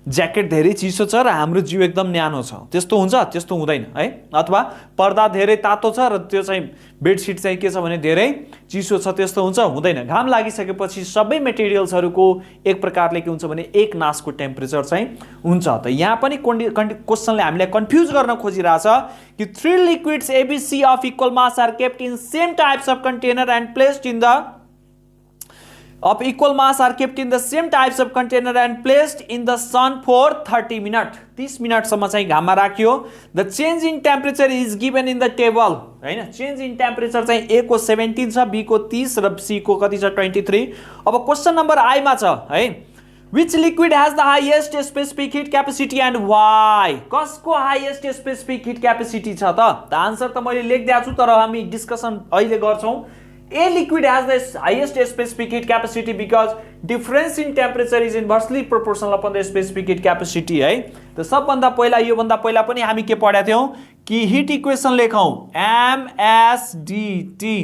Speaker 1: ज्याकेट धेरै चिसो छ र हाम्रो जिउ एकदम न्यानो छ त्यस्तो हुन्छ त्यस्तो हुँदैन है अथवा पर्दा धेरै तातो छ र त्यो चाहिँ बेडसिट चाहिँ के छ भने धेरै चिसो छ त्यस्तो हुन्छ हुँदैन घाम लागिसकेपछि सबै मेटेरियल्सहरुको एक प्रकारले के हुन्छ भने एक नासको टेम्परेचर चाहिँ हुन्छ त यहाँ पनि क्वेशनले हामीलाई कन्फ्युज गर्न खोजिरहेछ कि three liquids ABC of equal mass are kept in same types of container and placed in the of equal mass are kept in the same types of container and placed in the sun for 30 minutes 30 मिनटसम्म चाहिँ घाममा राखियो the change in temperature is given in the table हैन change in temperature चाहिँ A को 17 छ B को 30 र C को कति छ 23 अब क्वेशन नम्बर I मा छ है which liquid has the highest specific heat capacity and why कसको highest specific heat capacity छ त आन्सर त मैले लेख्दै छु तर हामी डिस्कसन अहिले गर्छौं A liquid has the highest specific heat capacity because difference in temperature is inversely proportional upon the specific heat capacity है त सबभन्दा पहिला यो भन्दा पहिला पनि हामी के पढ्या थियौ कि हिट इक्वेसन लेखौं MSDT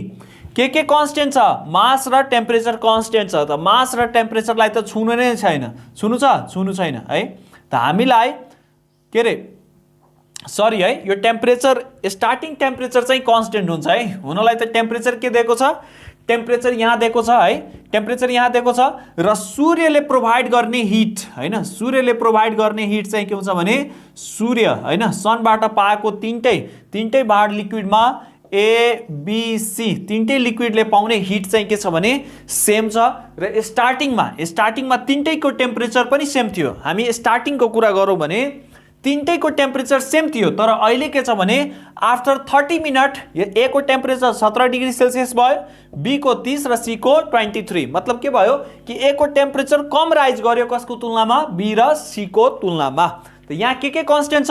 Speaker 1: के कान्स्टेन्ट छ मास र टेम्परेचर कान्स्टेन्ट छ त मास र टेम्परेचरलाई त छुनु नै छैन छुनु छैन है त हामीलाई के रे सरी है यो टेम्परेचर स्टार्टिङ टेम्परेचर चाहिँ कान्स्टेन्ट हुन्छ है हुनलाई त टेम्परेचर के दिएको छ टेम्परेचर यहाँ दिएको छ है टेम्परेचर यहाँ दिएको छ र सूर्यले प्रोभाइड गर्ने हिट हैन सूर्यले प्रोभाइड गर्ने हिट चाहिँ के हुन्छ भने सूर्य हैन सनबाट पाएको तीनटै भाड लिक्विडमा A B C तीनटै लिक्विडले पाउने हिट चाहिँ के छ भने सेम छ र स्टार्टिङमा तीनटैको टेम्परेचर पनि सेम थियो हामी स्टार्टिङको कुरा गरौँ भने तीनटैको टेम्परेचर सेम थियो तर अहिले के छ भने आफ्टर 30 मिनट A को टेम्परेचर 17 डिग्री सेल्सियस भयो B को 30 र C को 23 मतलब के भयो कि A को टेम्परेचर कम राइज गर्यो कसको तुलनामा B र C को तुलनामा त यहाँ के कान्स्टेन्ट छ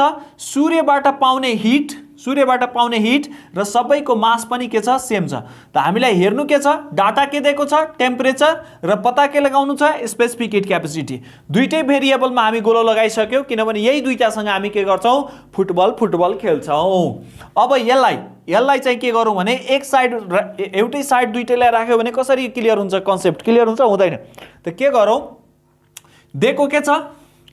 Speaker 1: सूर्यबाट पाउने हिट र सबैको मास पनि के छ सेम छ त हामीलाई हेर्नु के छ डाटा के दिएको छ टेम्परेचर र पता के लगाउनु छ स्पेसिफिक हिट क्यापेसिटी दुईटै भेरिएबलमा हामी गोलो लगाइसक्यौ किनभने यही दुईटासँग हामी के गर्छौं फुटबल खेल्छौं अब यसलाई चाहिँ के गरौँ भने एक साइड एउटै साइड दुईटैलाई राख्यो भने कसरी क्लियर हुन्छ कन्सेप्ट क्लियर हुन्छ हुँदैन त के गरौँ दिएको के छ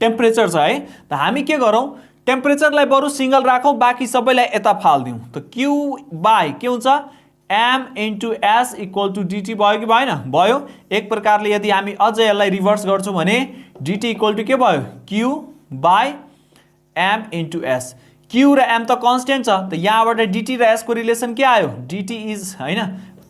Speaker 1: टेम्परेचर छ है त हामी के गरौँ टेम्परेचरलाई बरु सिंगल राखौं बाकी सबैलाई यता फाल्दियौ त Q बाइ के हुन्छ M into S equal to dt भयो कि भएन भयो एक प्रकारले यदि हामी अझ यसलाई रिभर्स गर्छौं भने dt equal to के भयो Q by M into S Q र M त कान्स्टेन्ट छ त यहाँबाट dt र S को रिलेसन के आयो dt इज हैन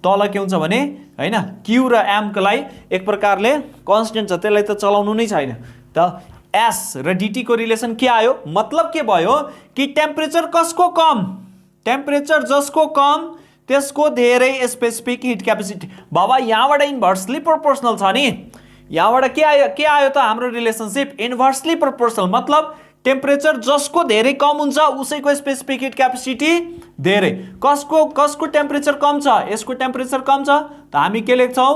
Speaker 1: तल के हुन्छ भने हैन Q र M को लागि एक प्रकारले कान्स्टेन्ट छ त्यसलाई त चलाउनु नै छैन त S र dt को रिलेसन के आयो मतलब के भयो कि टेम्परेचर कसको कम टेम्परेचर जसको कम त्यसको धेरै स्पेसिफिक हिट क्यापेसिटी बाबा यहाँबाट इन्भर्सली प्रोपोर्शनल छ नि यहाँबाट के आयो त हाम्रो रिलेसनशिप इन्भर्सली प्रोपोर्शनल मतलब टेम्परेचर जसको धेरै कम हुन्छ उसैको स्पेसिफिक हिट क्यापेसिटी धेरै कसको टेम्परेचर कम छ यसको टेम्परेचर कम छ त हामी के लेख्छौं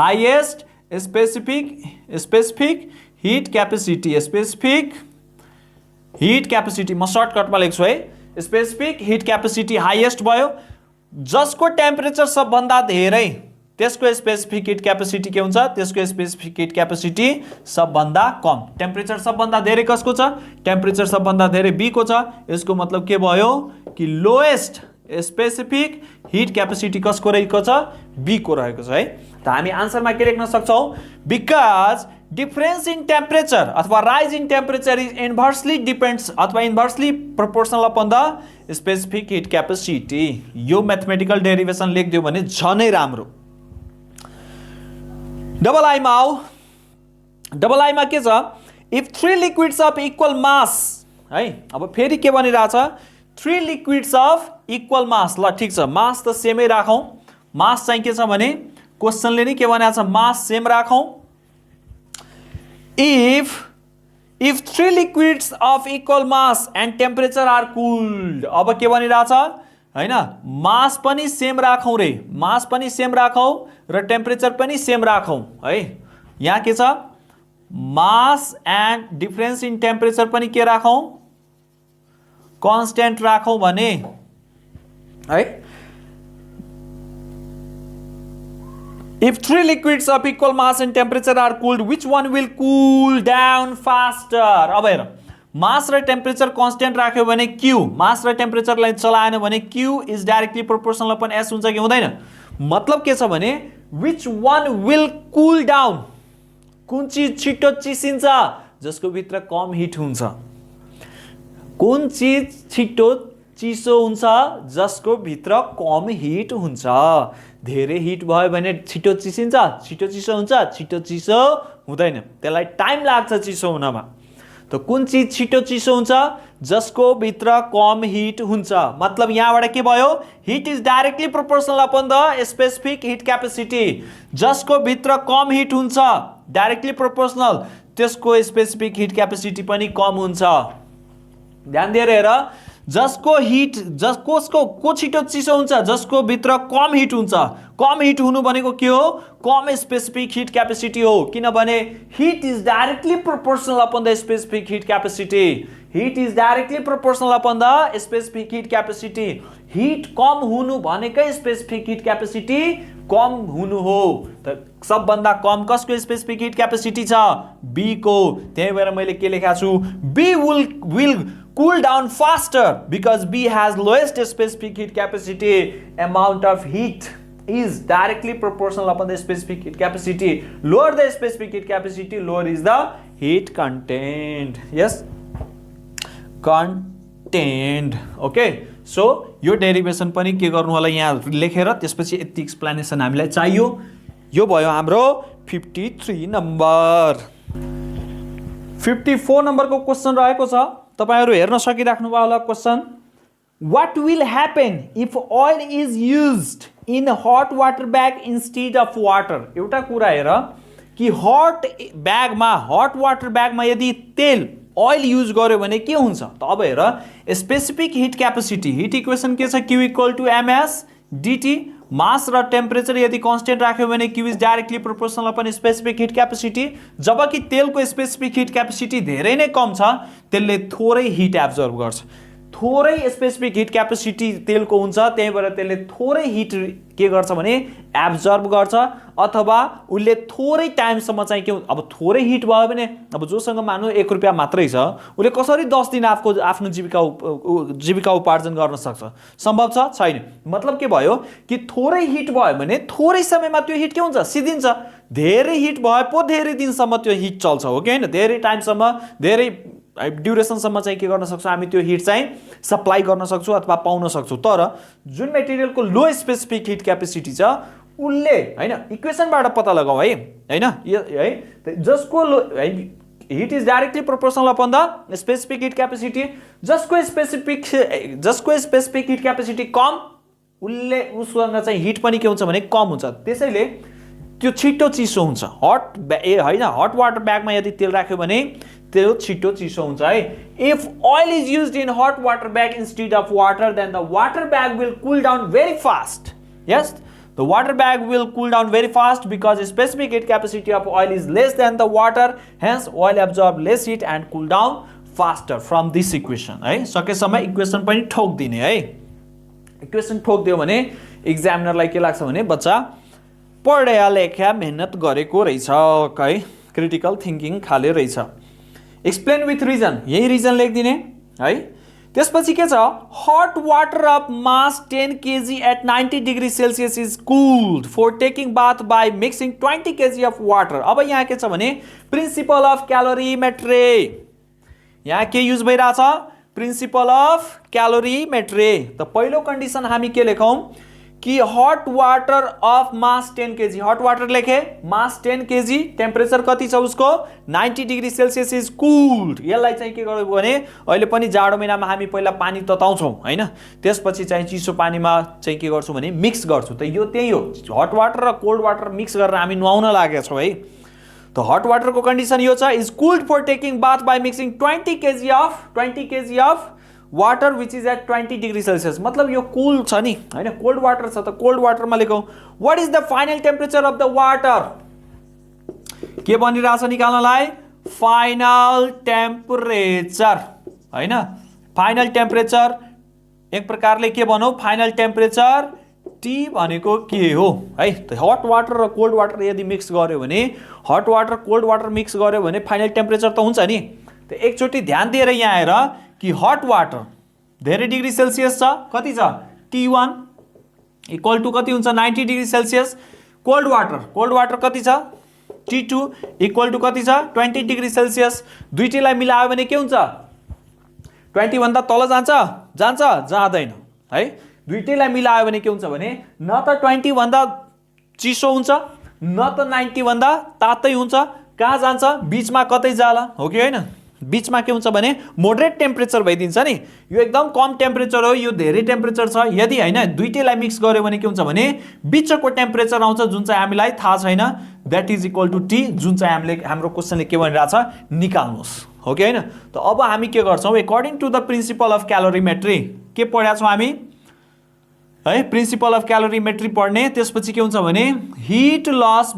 Speaker 1: हाईएस्ट स्पेसिफिक हिट क्यापेसिटी म सर्टकटमा लेख्छु है स्पेसिफिक हिट क्यापेसिटी हाईएस्ट भयो जसको टेम्परेचर सबभन्दा धेरै त्यसको स्पेसिफिक हिट क्यापेसिटी के हुन्छ त्यसको स्पेसिफिक हिट क्यापेसिटी सबभन्दा कम टेम्परेचर सबभन्दा धेरै कसको छ टेम्परेचर सबभन्दा धेरै B को छ यसको मतलब के भयो कि लोएस्ट स्पेसिफिक हिट क्यापेसिटी कसको रहेको छ B को रहेको छ है त हामी आन्सरमा के लेख्न सक्छौं बिकज डिफरेंस इन टेम्परेचर अथवा rise in temperature is inversely depends अथवा inversely proportional upon the specific heat capacity यो मैथमेटिकल डेरिवेसन लेख्दियो भने झनै राम्रो डबल आई मा आऊ डबल आईमा के छ, इफ 3 लिक्विड्स अफ इक्वल मास है। अब फेरि के भनिरहेछ, 3 लिक्विड्स अफ इक्वल मास। ल ठिक छ, मास त सेमै राखौँ। मास चाहिँ के छ भने क्वेसनले नै के भनेको छ, मास सेम राखौँ। If 3 liquids of equal mass and temperature are cooled. अब के भनिरहेछ हैन, मास पनि सेम राखौँ रे, मास पनि सेम राखौँ र टेम्परेचर पनि सेम राखौँ है। यहाँ के छ, मास एन्ड डिफरेन्स इन टेम्परेचर पनि के राखौँ, कन्स्टेन्ट राखौँ भने है। If 3 liquids of equal mass and temperature are cooled, which one will cool down faster? अब हेर, मास र टेम्परेचर कन्स्टेन्ट राख्यो भने Q, मास र टेम्परेचरलाई चलाएन भने Q is directly proportional upon S हुन्छ कि हुँदैन? मतलब के छ भने which one will cool down, कुन चीज छिटो चिसिन्छ, जसको भित्र कम हिट हुन्छ। कुन चीज छिटो चिसो हुन्छ, जसको भित्र कम हिट हुन्छ। धेरै हिट भयो भने छिटो चिसिन्छ, छिटो चिसो हुन्छ, छिटो चिसो हुँदैन, त्यसलाई टाइम लाग्छ चिसो हुनमा। त कुन चीज छिटो चिसो हुन्छ, जसको भित्र कम हिट हुन्छ। मतलब यहाँबाट के भयो, hit is directly proportional upon the specific heat capacity. जसको भित्र कम हिट हुन्छ, डाइरेक्टली प्रोपोर्सनल, त्यसको स्पेसिफिक हिट क्यापेसिटी पनि कम हुन्छ। ध्यान दिएर हेर, जसको हिट को छिटो चिसो हुन्छ, जसको भित्र कम हिट हुन्छ। कम हिट हुनु भनेको के हो, कम स्पेसिफिक हिट क्यापेसिटी हो, किनभने heat is directly proportional upon the specific heat capacity. Heat is directly proportional upon the specific heat capacity. Heat कम हुनु भनेकै स्पेसिफिक हिट क्यापेसिटी कम हुनु हो। त सबभन्दा कम कसको स्पेसिफिक हिट क्यापेसिटी छ, बी को। त्यही भएर मैले के लेखेको छु, be will cool down faster because B has lowest specific heat capacity. Amount of heat is directly proportional upon the specific heat capacity. Lower the specific heat capacity, lower is the heat content. Yes, content. Okay, so यो derivation पनि के गर्नु होला, यहाँ लेखेर त्यसपछि यति explanation हामीलाई चाहियो। यो भयो हाम्रो 53 नम्बर। 54 नम्बरको क्वेसन रहेको छ, तपाईहरु हेर्न सकिराख्नु भयो होला question. What will happen if oil is used in hot water bag instead of water? एउटा कुरा हेर कि हट ब्यागमा, हट वाटर ब्यागमा यदि तेल ओइल युज गर्यो भने के हुन्छ। त अब हेर, specific heat capacity, heat equation के छ, Q equal to MS dt। Mass र टेम्परेचर यदि कन्स्टेन्ट राख्यो भने Q is directly proportional upon specific heat capacity. जबकि तेलको स्पेसिफिक हिट क्यापेसिटी धेरै नै कम छ, त्यसले थोरै हिट एब्जर्ब गर्छ। थोरै स्पेसिफिक हिट क्यापेसिटी तेलको हुन्छ, त्यही भएर त्यसले थोरै हिट के गर्छ भने एब्जर्ब गर्छ, अथवा उसले थोरै टाइमसम्म चाहिँ के, अब थोरै हिट भयो भने अब जोसँग मान्नु 1 रुपैयाँ मात्रै छ, उसले कसरी 10 दिन आफ्नो जीविका उपार्जन गर्न सक्छ? सम्भव छ? छैन। मतलब के भयो कि थोरै हिट भयो भने थोरै समयमा त्यो हिट के हुन्छ, सिद्धिन्छ। धेरै हिट भए पो धेरै दिनसम्म त्यो हिट चल्छ, हो कि हैन? धेरै टाइमसम्म, धेरै ड्युरेसनसम्म चाहिँ के गर्न सक्छौँ हामी, त्यो हिट चाहिँ सप्लाई गर्न सक्छौँ अथवा पाउन सक्छौँ। तर जुन मेटेरियलको लो स्पेसिफिक हिट क्यापेसिटी छ, उसले हैन इक्वेसनबाट पत्ता लगाऊ है, हैन है, जसको hit is directly proportional upon the specific heat capacity. जसको स्पेसिफिक हिट क्यापेसिटी कम, उसँग चाहिँ हिट पनि के हुन्छ भने कम हुन्छ। त्यसैले त्यो छिटो चिसो हुन्छ। हट वाटर ब्यागमा यदि तेल राख्यो भने त्यो छिटो चिसो हुन्छ है। If oil is used in hot water bag instead of water, then the water bag will cool down very fast. Yes, the water bag will cool down very fast because the specific heat capacity of oil is less than the water. Hence, oil absorb less heat and cool down faster from this equation. है, सकेसम्म equation पनि ठोक दिने है। Equation ठोक दियो भने एक्जामिनरलाई के लाग्छ भने बच्चा पढ्या लेख्या मेहनत गरेको रहेछ है, क्रिटिकल थिंकिङ खाले रहेछ। एक्सप्लेन विथ रिजन, यही रिजन लेखिदिने है। त्यसपछि के छ, hot water of mass 10 kg at 90 degree Celsius is cooled for taking bath by mixing 20 kg of water. अब यहाँ के छ भने प्रिन्सिपल अफ क्यालोरीमेट्री, यहाँ के युज भइरहेछ, प्रिन्सिपल अफ क्यालोरीमेट्री। त पहिलो कन्डिसन हामी के लेखौँ कि hot water of mass 10 kg, hot water लेखे मास 10 केजी, टेम्परेचर कति छ उसको 90 डिग्री सेल्सियस इज कुल्ड। यसलाई चाहिँ के गर्यो भने अहिले पनि जाडो महिनामा हामी पहिला पानी तताउँछौँ हैन, त्यसपछि चाहिँ चिसो पानीमा चाहिँ के गर्छौँ भने मिक्स गर्छौँ। त यो त्यही हो, हट वाटर र कोल्ड वाटर मिक्स गरेर हामी नुहाउन लागेका छौँ है। त हट वाटरको कन्डिसन यो छ, is cooled for taking bath by mixing 20 KG of water which is at 20 degree Celsius. मतलब यो कुल छ नि हैन, कोल्ड वाटर छ। त कोल्ड वाटरमा लेखौँ what is the final temperature of the water, के भनिरहेछ निकाल्नलाई, फाइनल टेम्परेचर हैन। फाइनल टेम्परेचर एक प्रकारले के भनौँ, फाइनल टेम्परेचर टी भनेको के हो है। त हट वाटर र कोल्ड वाटर यदि मिक्स गर्यो भने, hot water cold water mix गर्यो भने फाइनल टेम्परेचर त हुन्छ नि। त एकचोटि ध्यान दिएर यहाँ आएर कि हट वाटर धेरै डिग्री सेल्सियस छ, कति छ T1 इक्वल टु कति हुन्छ 90 डिग्री सेल्सियस। कोल्ड वाटर कति छ T2 इक्वल टु कति छ 20 डिग्री सेल्सियस। दुईटैलाई मिलायो भने के हुन्छ, 20 भन्दा तल जान्छ जाँदैन है। दुईटैलाई मिलायो भने के हुन्छ भने न त 20 भन्दा चिसो हुन्छ न त 90 भन्दा तातै हुन्छ, कहाँ जान्छ बीचमा कतै जाला, हो कि होइन। बीचमा के हुन्छ भने मोडरेट टेम्परेचर भइदिन्छ नि। यो एकदम कम टेम्परेचर हो, यो धेरै टेम्परेचर छ। यदि हैन दुईटैलाई मिक्स गर्यो भने के हुन्छ भने बीचको टेम्परेचर आउँछ जुन चाहिँ हामीलाई थाहा छैन, that is equal to T, जुन चाहिँ हामीले हाम्रो क्वेशनले के भनिरहेछ निकाल्नुहोस्, हो कि होइन। त अब हामी के गर्छौँ, according to the principle of calorimetry के पढेका छौँ हामी है, प्रिन्सिपल अफ क्यालोरीमेट्री पढ्ने। त्यसपछि के हुन्छ भने heat loss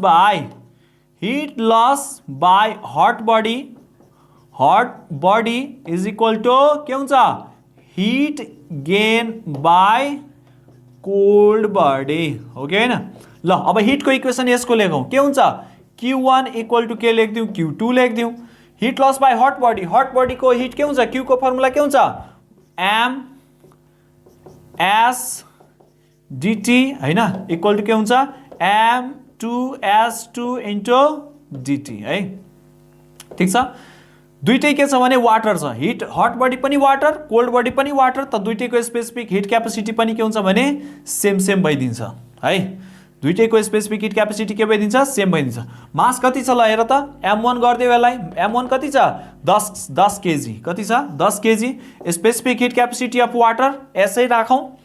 Speaker 1: by hot body is equal to के हुन्छ, heat gain by cold body, हो कि होइन। ल अब हिटको इक्वेसन यसको लेखौँ, के हुन्छ Q1 इक्वल टु के लेखिदिउँ, Q2 लेखिदिउँ। हिट लस बाई हट बडीको हिट के हुन्छ, Q को फर्मुला के हुन्छ MS dt हैन, इक्वल टु के हुन्छ M2S2 इन्टु dt है। ठिक छ, दुईटै के छ भने वाटर छ, हिट हट बडी पनि वाटर कोल्ड बडी पनि वाटर। त दुईटैको स्पेसिफिक हिट क्यापेसिटी पनि के हुन्छ भने सेम भइदिन्छ है। दुईटैको स्पेसिफिक हिट क्यापेसिटी के भइदिन्छ, सेम भइदिन्छ। मास कति छ ल हेर त, M1 गरिदियो यसलाई, M1 कति छ 10 केजी, कति छ 10 KG. Specific heat capacity of water यसै राखौँ।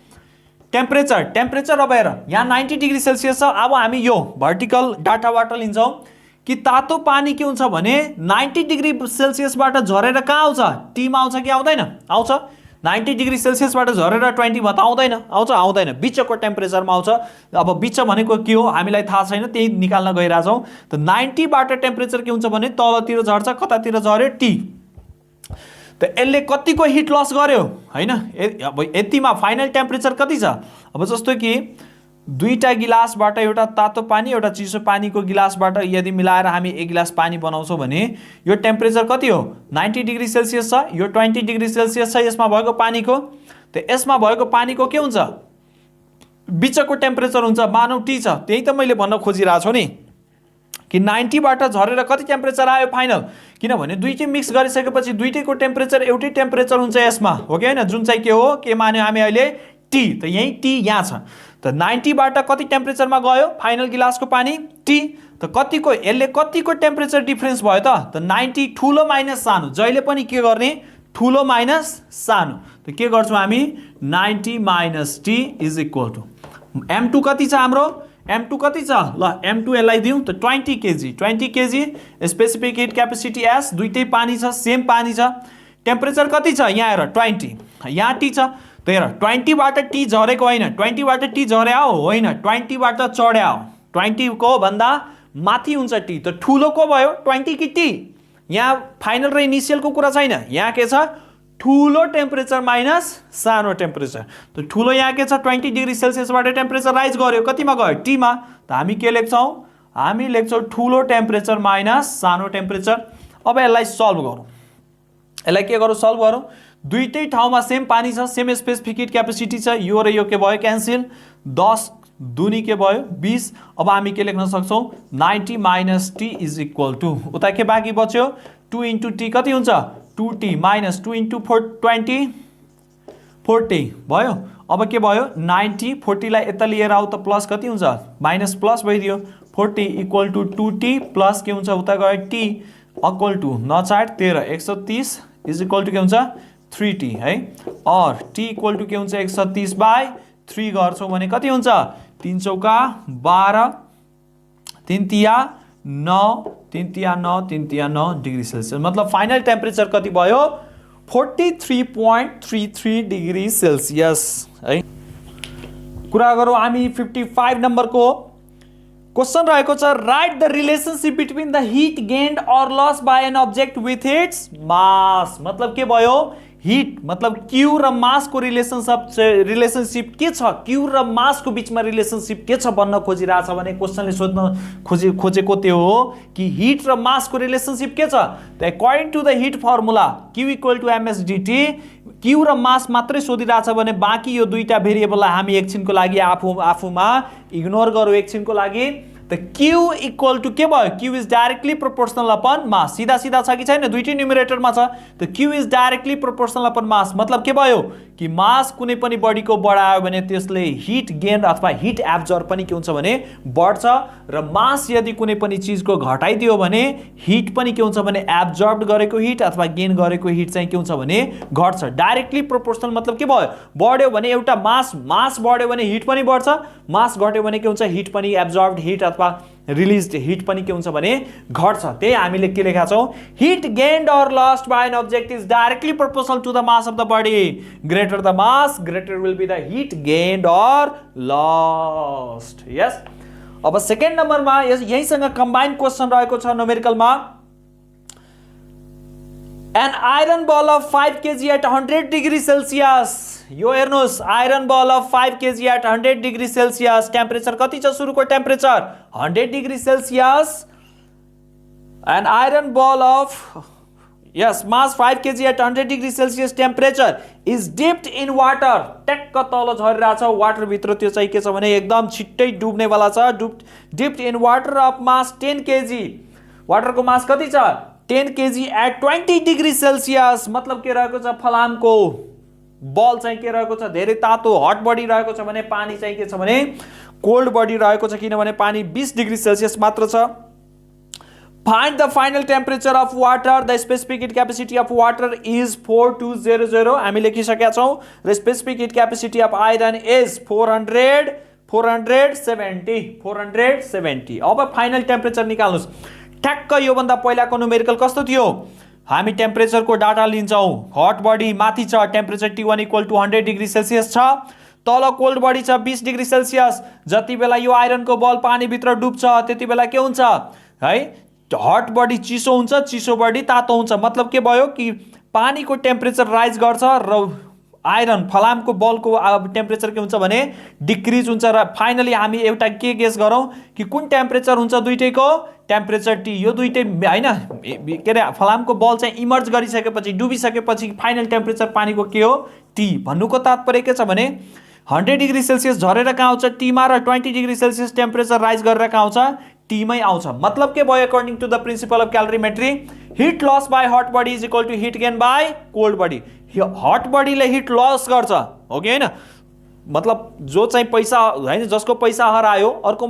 Speaker 1: टेम्परेचर अब हेर यहाँ 90 डिग्री सेल्सियस छ। अब हामी यो भर्टिकल डाटाबाट लिन्छौँ कि तातो पानी के हुन्छ भने 90 डिग्री सेल्सियसबाट झरेर कहाँ आउँछ, टीमा आउँछ कि आउँदैन, आउँछ। 90 डिग्री सेल्सियसबाट झरेर 20 मा त आउँदैन, बिचको टेम्परेचरमा आउँछ। अब बिच भनेको के हो हामीलाई थाहा छैन, त्यही निकाल्न गइरहेछौँ। त 90 बाट टेम्परेचर के हुन्छ भने तलतिर झर्छ, कतातिर झर्यो टी। त यसले कतिको हिट लस गर्यो हैन, अब यतिमा फाइनल टेम्परेचर कति छ। अब जस्तो कि दुईटा गिलासबाट एउटा तातो पानी एउटा चिसो पानीको गिलासबाट यदि मिलाएर हामी एक गिलास पानी बनाउँछौँ भने यो टेम्परेचर कति हो 90 डिग्री सेल्सियस छ, यो 20 डिग्री सेल्सियस छ यसमा भएको पानीको। त यसमा भएको पानीको के हुन्छ, बिचको टेम्परेचर हुन्छ, मानौ टी छ। त्यही त मैले भन्न खोजिरहेको छु नि कि 90 बाट झरेर कति टेम्परेचर आयो फाइनल, किनभने दुईटै मिक्स गरिसकेपछि दुईटैको टेम्परेचर एउटै टेम्परेचर हुन्छ यसमा, हो कि होइन। जुन चाहिँ के हो, के मान्यो हामी अहिले टी, त यही टी यहाँ छ। त 90 बाट कति टेम्परेचरमा गयो फाइनल गिलासको पानी टी। त कतिको यसले कतिको टेम्परेचर डिफरेन्स भयो त 90 ठुलो माइनस सानो, जहिले पनि के गर्ने ठुलो माइनस सानो। त के गर्छौँ हामी 90 minus T is equal to M2 कति छ हाम्रो, M2 कति छ ल M2 यसलाई दिउँ त 20 KG. Specific heat capacity S, दुईटै पानी छ, सेम पानी छ। टेम्परेचर कति छ यहाँ हेर 20, यहाँ टी छ। त हेर 20 बाट टी झरेको होइन, 20 बाट टी झर्या होइन, 20 बाट चढ्या हो। 20 को भन्दा माथि हुन्छ टी। त ठुलो को भयो 20 कि टी। यहाँ फाइनल र इनिसियलको कुरा छैन, यहाँ के छ ठुलो टेम्परेचर माइनस सानो टेम्परेचर। त ठुलो यहाँ के छ 20 डिग्री सेल्सियसबाट टेम्परेचर राइज गर्यो, कतिमा गयो टीमा। त हामी के लेख्छौँ, हामी लेख्छौँ ठुलो टेम्परेचर माइनस सानो टेम्परेचर। अब यसलाई सल्भ गरौँ, यसलाई के गरौँ सल्भ गरौँ। दुईटै ठाउँमा सेम पानी छ, सेम स्पेसिफिक हिट क्यापेसिटी छ, यो र यो के भयो क्यान्सल, 10 दुनी के भयो 20। अब हामी के लेख्न सक्छौँ 90 minus T is equal to उता के बाँकी बच्यो 2 इन्टु टी कति हुन्छ 2t माइनस 2 इन्टु 20 40 भयो। अब के भयो 90 40 लाई यता लिएर आऊ त प्लस कति हुन्छ माइनस प्लस भइदियो 40 इक्वल टु 2t प्लस के हुन्छ उता गयो t equal to 9 4 13 130 is equal to के हुन्छ 3t है और t इक्वल टु के हुन्छ 130 बाई 3 गर्छौं भने कति हुन्छ 3 चौका 12 3 तिया 9 3 तिया 9 3 तिया 9 डिग्री सेल्सियस मतलब फाइनल टेम्परेचर कति भयो 43.33 डिग्री सेल्सियस है कुरा गरौँ हामी 55 नम्बरको क्वेशन रहेको छ write the relationship between the heat gained और loss by an object with its mass मतलब के भयो हिट मतलब क्यू र मास को रिलेशनशिप के छ क्यू र मास को बीचमा रिलेशनशिप के छ भन्न खोजिरहेछ भने क्वेशनले सोध्न खोजेको त्यो हो कि हिट र मास को रिलेशनशिप के छ त according to the heat formula Q equal to ms dt Q र मास मात्रै सोधिरहेछ भने बाँकी यो दुईटा भेरिएबललाई हामी एकछिनको लागि आफूमा इग्नोर गरौँ एकछिनको लागि त Q इक्वल टु के भयो Q is directly proportional upon mass सीधा सीधा छ कि छैन दुईटै न्युमरेटरमा छ त Q is directly proportional upon mass मतलब के भयो कि मास कुनै पनि बडीको बढायो भने त्यसले हिट गेन अथवा हिट एब्जर्ब पनि के हुन्छ भने बढ्छ र मास यदि कुनै पनि चीजको घटाइदियो भने हिट पनि के हुन्छ भने एब्जर्ब गरेको हिट अथवा गेन गरेको हिट चाहिँ के हुन्छ भने घट्छ डाइरेक्टली प्रोपोर्शनल मतलब के भयो बढ्यो भने एउटा मास बढ्यो भने हिट पनि बढ्छ मास घट्यो भने के हुन्छ हिट पनि एब्जर्ब्ड हिट अथवा रिलीज्ड हिट पनि के हुन्छ भने घट्छ त्यही हामीले के लेखा छौं heat gained or lost by an object is directly proportional to the mass of the body greater the mass greater will be the heat gained or lost yes अब सेकेन्ड नम्बरमा यहीसँग कम्बाइन क्वेशन रहेको छ न्यूमेरिकलमा an iron ball of 5 kg at 100 degree Celsius यो हेर्नुस् iron ball of 5 kg at 100 degree Celsius temperature कति छ सुरुको temperature 100 degree Celsius an iron ball of yes mass 5 kg at 100 degree Celsius temperature is dipped in water टक्क तल झरिरहेछ water भित्र त्यो चाहिँ के छ भने एकदम छिट्टै डुब्ने वाला छ dipped in water of mass 10 kg वाटरको मास कति छ 10 kg at 20 degree Celsius मतलब के रहेको छ फलामको बल चाहिँ के रहेको छ धेरै तातो हट बडी रहेको छ भने पानी चाहिँ के छ भने कोल्ड बडी रहेको छ किनभने पानी 20 डिग्री सेल्सियस मात्र छ find the final temperature of water the specific heat capacity of water is 4200 हामी लेखिसकेका छौं र specific heat capacity of iron is 470 अब फाइनल टेम्परेचर निकाल्नुस् ठ्याक्क यो भन्दा पहिलाको न्यूमेरिकल कस्तो थियो हामी टेम्परेचरको डाटा लिन्छौं हट बडी माथि छ temperature T1 equal to 100 degree Celsius छ तल कोल्ड बडी छ 20 डिग्री सेल्सियस जति बेला यो आयरनको बल पानी भित्र डुब्छ त्यति बेला के हुन्छ है हट बडी चिसो हुन्छ चिसो बडी तातो हुन्छ मतलब के भयो कि पानीको टेम्परेचर राइज गर्छ र आयरन फलामको बलको टेम्परेचर के हुन्छ भने डिक्रिज हुन्छ र फाइनली हामी एउटा के गेस गरौँ कि कुन टेम्परेचर हुन्छ दुईटैको टेम्परेचर टी यो दुईटै हैन के रे फलामको बल चाहिँ इमर्ज गरिसकेपछि डुबिसकेपछि फाइनल टेम्परेचर पानीको के हो टी भन्नुको तात्पर्य के छ भने 100 डिग्री सेल्सियस झरेर कहाँ आउँछ टी मा र 20 डिग्री सेल्सियस टेम्परेचर राइज गरेर कहाँ आउँछ टी मै आउँछ मतलब के भयो according to the principle of calorimetry heat loss by hot body is equal to heat gain by cold body hot बडीले हिट लस गर्छ हो कि हैन मतलब जो चाहिँ पैसा हैन जसको पैसा हरायो अर्को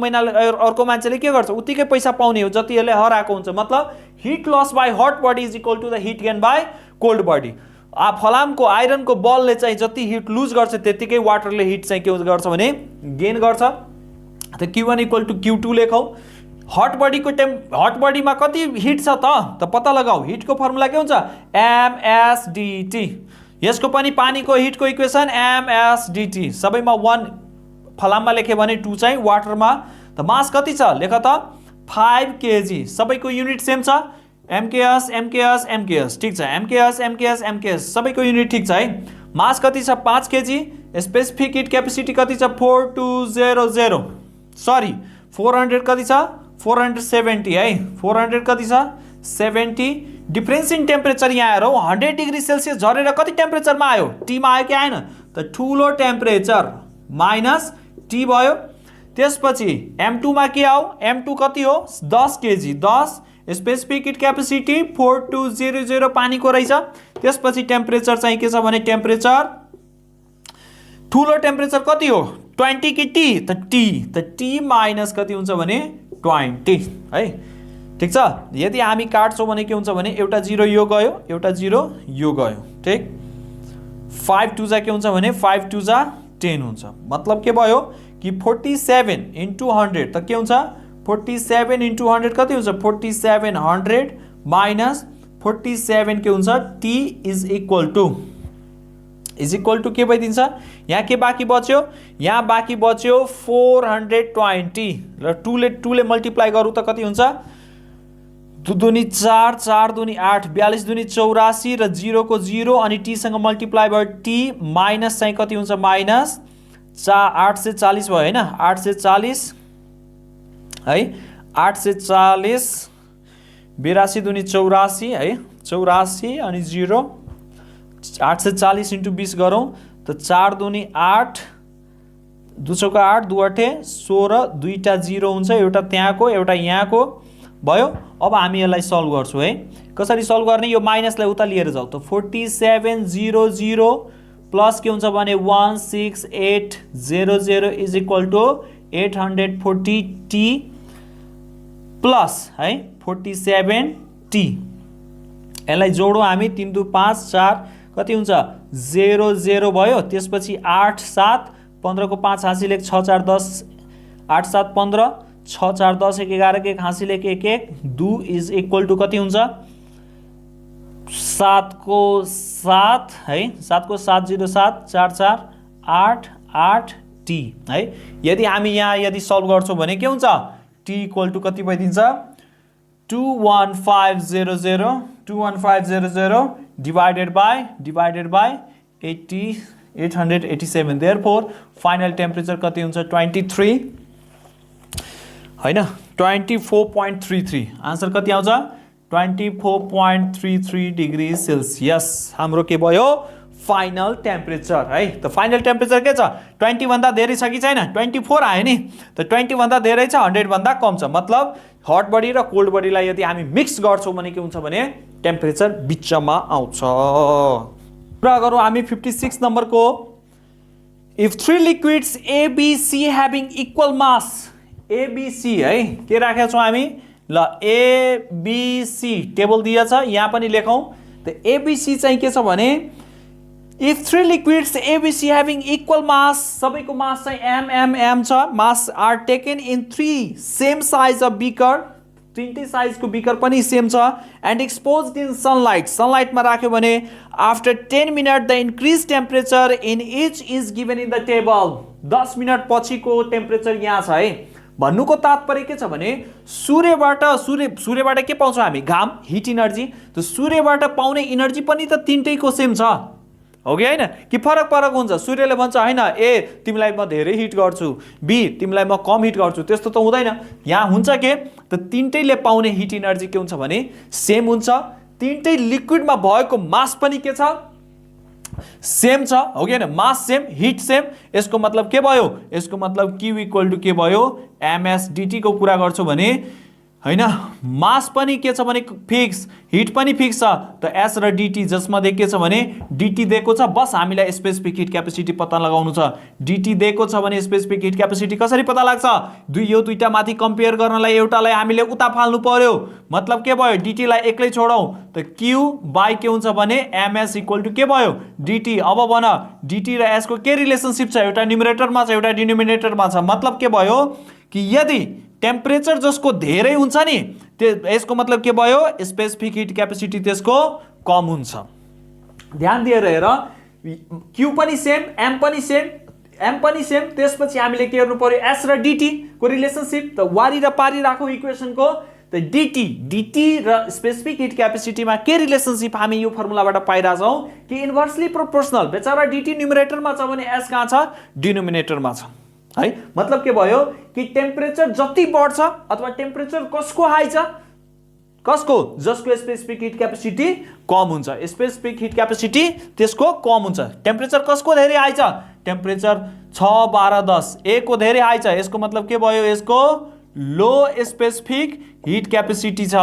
Speaker 1: मान्छेले के गर्छ उतिकै पैसा पाउने हो जतिले हराएको हुन्छ मतलब heat loss by hot body is equal to the heat gain by cold body फलामको आयरनको बलले चाहिँ जति हिट लुज गर्छ त्यतिकै वाटरले हिट चाहिँ के गर्छ भने गेन गर्छ त Q1 equal to Q2 लेखौ hot बडीमा कति हिट छ त पत्ता लगाऊ हिटको फर्मुला के हुन्छ msdt यसको पनि पानीको हिटको इक्वेसन msdt सबैमा 1 फलाममा लेखे भने 2 चाहिँ वाटरमा त मास कति छ लेख त 5 kg सबैको युनिट सेम छ mks ठीक छ mks सबैको युनिट ठीक छ है मास कति छ 5 kg स्पेसिफिक हिट क्यापेसिटी कति छ 4200 सरी 400 कति छ 470 है 400 कति छ 70 डिफरेन्स इन टेम्परेचर यहाँ हेरौ 100 डिग्री सेल्सियस झरेर कति टेम्परेचरमा आयो टी मा आयो कि आएन त ठूलो टेम्परेचर माइनस टी भयो त्यसपछि m2 मा के आयो m2 कति हो 10 kg 10 स्पेसिफिक हिट क्यापेसिटी 4200 पानीको रहेछ त्यसपछि टेम्परेचर चाहिँ के छ भने टेम्परेचर ठुलो टेम्परेचर कति हो 20 कि टी त टी माइनस कति हुन्छ भने 20 है। ठीक छ। यदि हामी काट्छौँ भने के हुन्छ भने एउटा 0 यो गयो, एउटा 0 यो गयो। ठीक। 5 2 जा के हुन्छ भने 5 2 जा 10 हुन्छ। मतलब के भयो कि 47 into 100 त के हुन्छ 47 into 100 कति हुन्छ 4700 माइनस 47 के हुन्छ t इज इक्वल टू के भइदिन्छ यहाँ के बाँकी बच्यो, यहाँ बाँकी बच्यो 420 र 2 ले मल्टिप्लाई गरौँ त कति हुन्छ 2 दूनी 4 4 दूनी 8 42 दूनी 84 र 0 को 0 अनि t सँग मल्टिप्लाई भयो t माइनस चाहिँ कति हुन्छ माइनस 840 भयो हैन 840 है 840 82 दूनी 84 है 84 अनि 0 840 into 20 गरौँ त 4 दूनी 8 2 चौका 8 2 8 16 दुईटा 0 हुन्छ एउटा त्यहाँको एउटा यहाँको भयो। अब हामी यसलाई सल्भ गर्छौं है। कसरी सल्भ गर्ने यो माइनसलाई उता लिएर जाऊ त 4700 प्लस के हुन्छ भने 16800 is equal to 840t plus है 47t यसलाई जोडौँ हामी 3 2 5 4 कति हुन्छ 0 0 भयो। त्यसपछि 8 7 15 को 5 हाँसी लेख 6 4 10 8 7 15 6 4 10 1 11 के हाँसी लेख 1 1 2 इज इक्वल टू कति हुन्छ 7 को 7 है 7 को 7 0 7 4 4 8 8 t है। यदि हामी यहाँ यदि सल्भ गर्छौं भने के हुन्छ t इक्वल टू कति भइदिन्छ 21500 divided by 887 therefore final temperature कति हुन्छ 23 हैन 24.33 आन्सर कति आउँछ 24.33 डिग्री सेल्सियस हाम्रो के भयो फाइनल टेम्परेचर है। त फाइनल टेम्परेचर के छ 20 भन्दा धेरै छ कि छैन 24 आयो नि त 20 भन्दा धेरै छ 100 भन्दा कम छ। मतलब हट बडी र कोल्ड बडीलाई यदि हामी मिक्स गर्छौं भने के हुन्छ भने टेम्परेचर बिचमा आउँछ। कुरा गरौँ हामी 56 नम्बर को if 3 liquids ABC having equal mass ABC है के राखेका छौं हामी ल ABC टेबल दिएको छ यहाँ पनि लेखौं त ABC चाहिँ के छ भने if 3 liquids ABC having equal mass सबैको मास चाहिँ m छ mass are taken in 3 same size of beaker तीनटै साइजको बिकर पनि सेम छ and exposed in sunlight मा राख्यो भने after 10 minutes the increased temperature in each is given in the table 10 minute पछिको टेम्परेचर यहाँ छ है। भन्नुको तात्पर्य के छ भने सूर्यबाट के पाउँछौं हामी घाम हिट एनर्जी त सूर्यबाट पाउने एनर्जी पनि त तीनटैको सेम छ हो कि हैन कि फरक हुन्छ। सूर्यले भन्छ हैन ए तिमीलाई म धेरै हिट गर्छु बी तिमीलाई म कम हिट गर्छु त्यस्तो त हुँदैन। यहाँ हुन्छ के त तीनटैले पाउने हिट एनर्जी के हुन्छ भने सेम हुन्छ। तीनटै लिक्विडमा भएको मास पनि के छ सेम छ हो कि हैन मास सेम हिट सेम। यसको मतलब के भयो यसको मतलब Q इक्वल टु के भयो ms dt को कुरा गर्छौ भने हैन मास पनि के छ भने फिक्स हिट पनि फिक्स छ त s र dt जसमा के छ भने dt दिएको छ बस हामीलाई स्पेसिफिक हिट क्यापेसिटी पत्ता लगाउनु छ। dt दिएको छ भने स्पेसिफिक हिट क्यापेसिटी कसरी पत्ता लाग्छ यो दुईटा माथि कम्पेयर गर्नलाई एउटालाई हामीले उता फाल्नु पर्यो। मतलब के भयो dt लाई एक्लै छोडौं त q बाइ के हुन्छ भने ms इक्वल टु के भयो dt। अब भन dt र s को के रिलेशनशिप छ एउटा न्युमरेटरमा छ एउटा डिनोमिनेटरमा छ। मतलब के भयो कि यदि टेम्परेचर जसको धेरै हुन्छ नि यसको मतलब के भयो स्पेसिफिक हिट क्यापेसिटी त्यसको कम हुन्छ। ध्यान दिएर हेर Q पनि सेम M पनि सेम त्यसपछि हामीले के गर्नु पर्यो S र DT को रिलेशनशिप त वारी र पारी राखौ इक्वेसनको त DT र स्पेसिफिक हिट क्यापेसिटीमा के रिलेशनशिप हामी यो फर्मुलाबाट पाइरा छौं कि इन्भर्सली प्रोपोर्शनल। बेचारा DT न्युमरेटरमा छ भने S कहाँ छ डिनोमिनेटरमा छ है। मतलब के भयो कि टेम्परेचर जति बढ्छ अथवा टेम्परेचर कसको हाई छ कसको जसको स्पेसिफिक हिट क्यापेसिटी कम हुन्छ स्पेसिफिक हिट क्यापेसिटी त्यसको कम हुन्छ। टेम्परेचर कसको धेरै हाई छ टेम्परेचर 6 12 10 A को धेरै हाई छ यसको मतलब के भयो यसको लो स्पेसिफिक हिट क्यापेसिटी छ।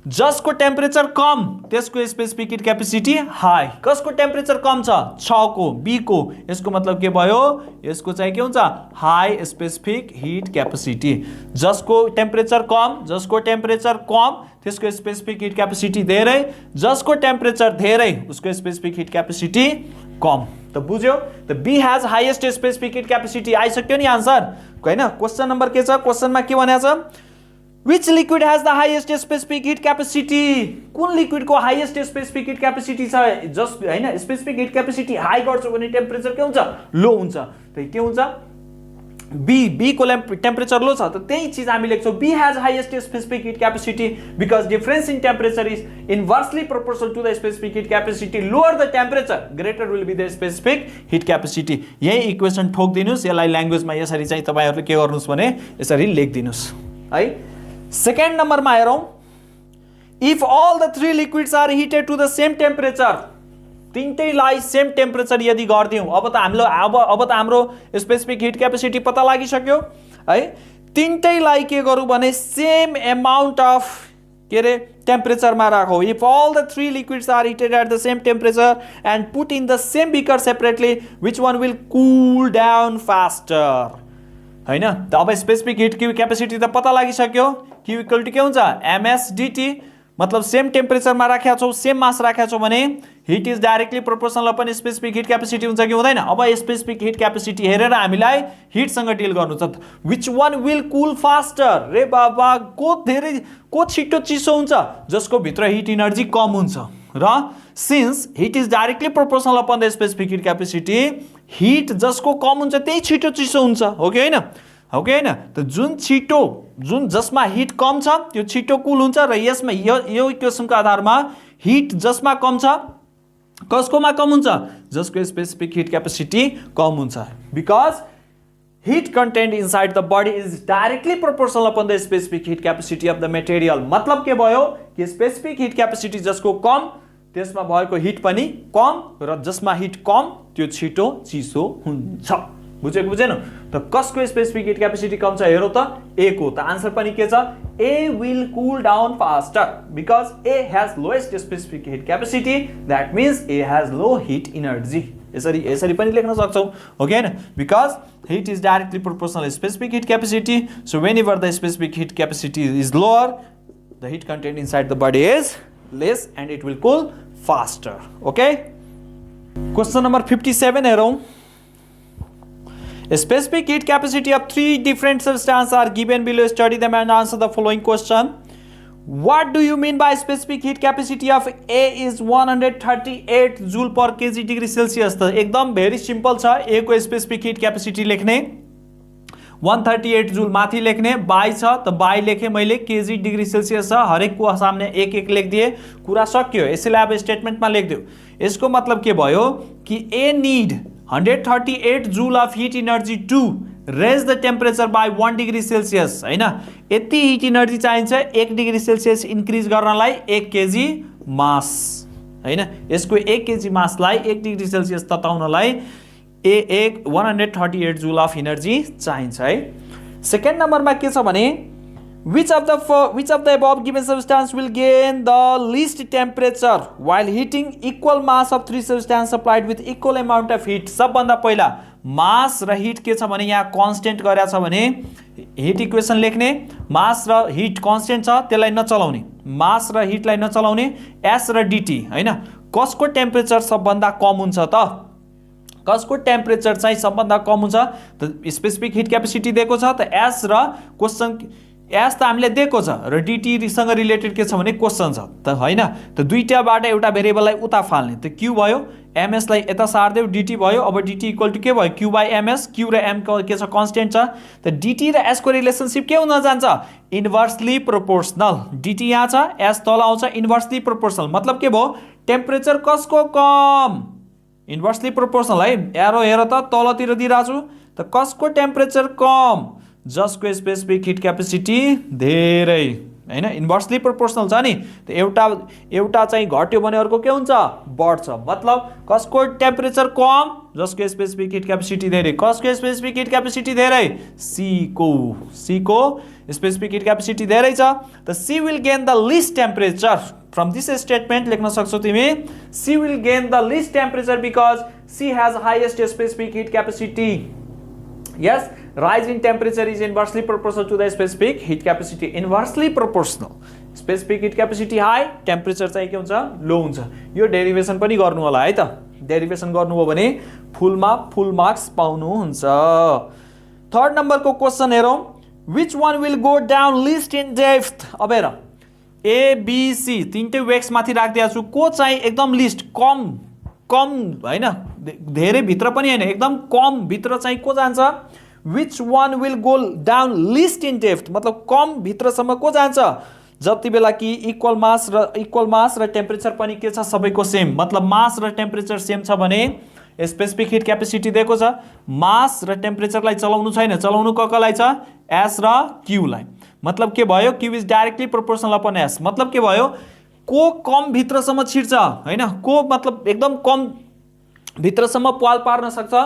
Speaker 1: जसको टेम्परेचर कम त्यसको स्पेसिफिक हिट क्यापेसिटी हाई। कसको टेम्परेचर कम छ 6 को बी को, यसको मतलब के भयो, यसको चाहिँ के हुन्छ हाई स्पेसिफिक हिट क्यापेसिटी। जसको टेम्परेचर कम त्यसको स्पेसिफिक हिट क्यापेसिटी धेरै, जसको टेम्परेचर धेरै उसको स्पेसिफिक हिट क्यापेसिटी कम। त बुझ्यो, त B has highest specific heat capacity. आइसक्यो नि आन्सर हैन। क्वेशन नम्बर के छ, क्वेशनमा के भनेको छ, Which liquid has the highest specific heat capacity? कुन लिक्विड को हाईएस्ट स्पेसिफिक हिट क्यापेसिटी छ? जस्ट हैन, स्पेसिफिक हिट क्यापेसिटी हाई गर्छ भने टेम्परेचर के हुन्छ, लो हुन्छ। त के हुन्छ, बी को टेम्परेचर लो छ, त त्यही चीज हामी लेख्छौं, B has highest specific heat capacity because difference in temperature is inversely proportional to the specific heat capacity. Lower the temperature greater will be the specific heat capacity. यही equation ठोक दिनुस्, यसलाई ल्याङ्ग्वेजमा यसरी चाहिँ तपाईहरुले के गर्नुस् भने यसरी लेख्दिनुस् है। सेकेन्ड नम्बरमा हेरौं, if all the three liquids are heated to the same temperature, तीनटैलाई सेम टेम्परेचर यदि गर्दियौं, अब त हाम्रो स्पेसिफिक हिट क्यापेसिटी पत्ता लागिसक्यो है। तीनटैलाई के गरौँ भने सेम अमाउन्ट अफ के रे टेम्परेचरमा राखौं। If all the three liquids are heated at the same temperature and put in the same beaker separately, which one will cool down faster हैन। त अब स्पेसिफिक हिट क्यापेसिटी त पत्ता लागिसक्यो, Q इक्वल टु के हुन्छ ms dt, मतलब same टेम्परेचरमा राखेका छौ, सेम मास राखेका छौ भने hit is directly proportional upon specific heat capacity हुन्छ कि हुँदैन। अब स्पेसिफिक हिट क्यापेसिटी हेरेर हामीलाई हिटसँग डिल गर्नु छ। Which one will cool faster, रे बाबा को छिटो चिसो हुन्छ, जसको भित्र हिट एनर्जी कम हुन्छ। र since hit is directly proportional upon the specific heat capacity, hit जसको कम हुन्छ त्यही छिटो चिसो हुन्छ, हो कि हैन, हो कि हैन। त जुन जसमा हिट कम छ त्यो छिटो कुल हुन्छ, र यसमा यो इक्वेसनको आधारमा हिट जसमा कम छ कसकोमा कम हुन्छ, जसको स्पेसिफिक हिट क्यापेसिटी कम हुन्छ। Because heat contained inside the body is directly proportional upon the specific heat capacity of the material। मतलब के भयो कि स्पेसिफिक हिट क्यापेसिटी जसको कम त्यसमा भएको हिट पनि कम, र जसमा हिट कम त्यो छिटो चिसो हुन्छ। बुझेको बुझेन? त कसको स्पेसिफिक हिट क्यापेसिटी कम छ हेरौ त, ए को। त आन्सर पनि के छ, A will cool down faster because A has lowest specific heat capacity, that means A has low heat energy. यसरी पनि लेख्न सक्छौ, हो कि हैन। Because heat is directly proportional specific heat capacity, so whenever the specific heat capacity is lower, the heat content inside the body is less and it will cool faster. Okay, question number 57 हेरौं। A specific heat capacity of 3 different substances are given below. Study them and answer the following question. What do you mean by specific heat capacity of A is 138 joule per kg degree Celsius? त एकदम very simple छ। A को specific heat capacity लेख्ने 138 joule माथि लेख्ने, by छ त by लेखे मैले, केजी डिग्री सेल्सियस छ, हरेक को सामने एक एक लेखिदिए, कुरा सक्यो। यसैले अब स्टेटमेन्टमा लेखिदियो। यसको मतलब के भयो कि A need 138 joule of heat energy to raise the temperature by 1 degree Celsius हैन। यति हिट एनर्जी चाहिन्छ 1 डिग्री सेल्सियस इन्क्रिज गर्नलाई 1 केजी मास हैन। यसको 1 केजी मासलाई 1 डिग्री सेल्सियस तताउनलाई 138 जूल अफ एनर्जी चाहिन्छ है। सेकेन्ड नम्बरमा के छ भने which of the above given substance will gain the least temperature while heating equal mass of 3 substances supplied with equal amount of heat। सबभन्दा पहिला मास र हिट के छ भने यहाँ कन्स्टेन्ट गरेको छ भने हिट इक्वेसन लेख्ने, मास र हिट कन्स्टेन्ट छ त्यसलाई नचलाउने, मास र हिटलाई नचलाउने, एस र डिटी हैन। कसको टेम्परेचर सबभन्दा कम हुन्छ त, कसको टेम्परेचर चाहिँ सबभन्दा कम हुन्छ त स्पेसिफिक हिट क्यापेसिटी दिएको छ त एस र क्वेसन एस त हामीले दिएको छ र डिटी सँग रिलेटेड के छ भने क्वेसन छ त हैन। त दुईटाबाट एउटा भेरिएबललाई उता फाल्ने, त क्यू भयो, एमएस लाई यता सार्दियो, डिटी भयो। अब डिटी इक्वल टु के भयो, क्यू बाई एमएस। क्यू र एम के छ कन्स्टेन्ट छ, त डिटी र एस को रिलेसनशिप के हुन जान्छ, इन्भर्सली प्रोपोर्सनल। डिटी यहाँ छ, एस तल आउँछ, इन्भर्सली प्रोपोर्सनल। मतलब के भयो, टेम्परेचर कसको कम, इन्भर्सली प्रोपोर्सनल है। एरो हेर त तलतिर दिइराछु, त कसको टेम्परेचर कम, जसको स्पेसिफिक हिट क्यापेसिटी धेरै हैन। इन्भर्सली प्रोपोर्सनल छ नि, त एउटा चाहिँ घट्यो भने अर्को के हुन्छ, बढ्छ। मतलब कसको टेम्परेचर कम जसको स्पेसिफिक हिट क्यापेसिटी धेरै कसको स्पेसिफिक हिट क्यापेसिटी धेरै सी को स्पेसिफिक हिट क्यापेसिटी धेरै छ त C will gain the least temperature from this statement लेख्न सक्छौ तिमी C will gain the least temperature because C has highest specific heat capacity yes rise in temperature is inversely proportional to the specific heat capacity inversely proportional specific heat capacity high temperature चाहिँ के हुन्छ लो हुन्छ यो derivation पनि गर्नु होला है त डेरिभेसन गर्नुभयो भने फुलमा फुल मार्क्स पाउनु हुन्छ थर्ड नम्बरको क्वेशन हेरौं which one will go down least in depth अब हेर A B C तीनटै वेक्स माथि राख्दिएको छु को चाहिँ एकदम लिस्ट कम हैन धेरै भित्र पनि हैन एकदम कम भित्र चाहिँ को जान्छ which one will go down least in depth मतलब कम भित्रसम्म को जान्छ जति बेला कि इक्वल मास र टेम्परेचर पनि के छ सबैको सेम मतलब मास र टेम्परेचर सेम छ भने स्पेसिफिक हिट क्यापेसिटी दिएको छ मास र टेम्परेचरलाई चलाउनु छैन चलाउनु ककलाई छ S र Q लाई मतलब के भयो Q is directly proportional upon S मतलब के भयो को कम भित्रसम्म छिर्छ हैन को मतलब एकदम कम भित्रसम्म पाल पार्न सक्छ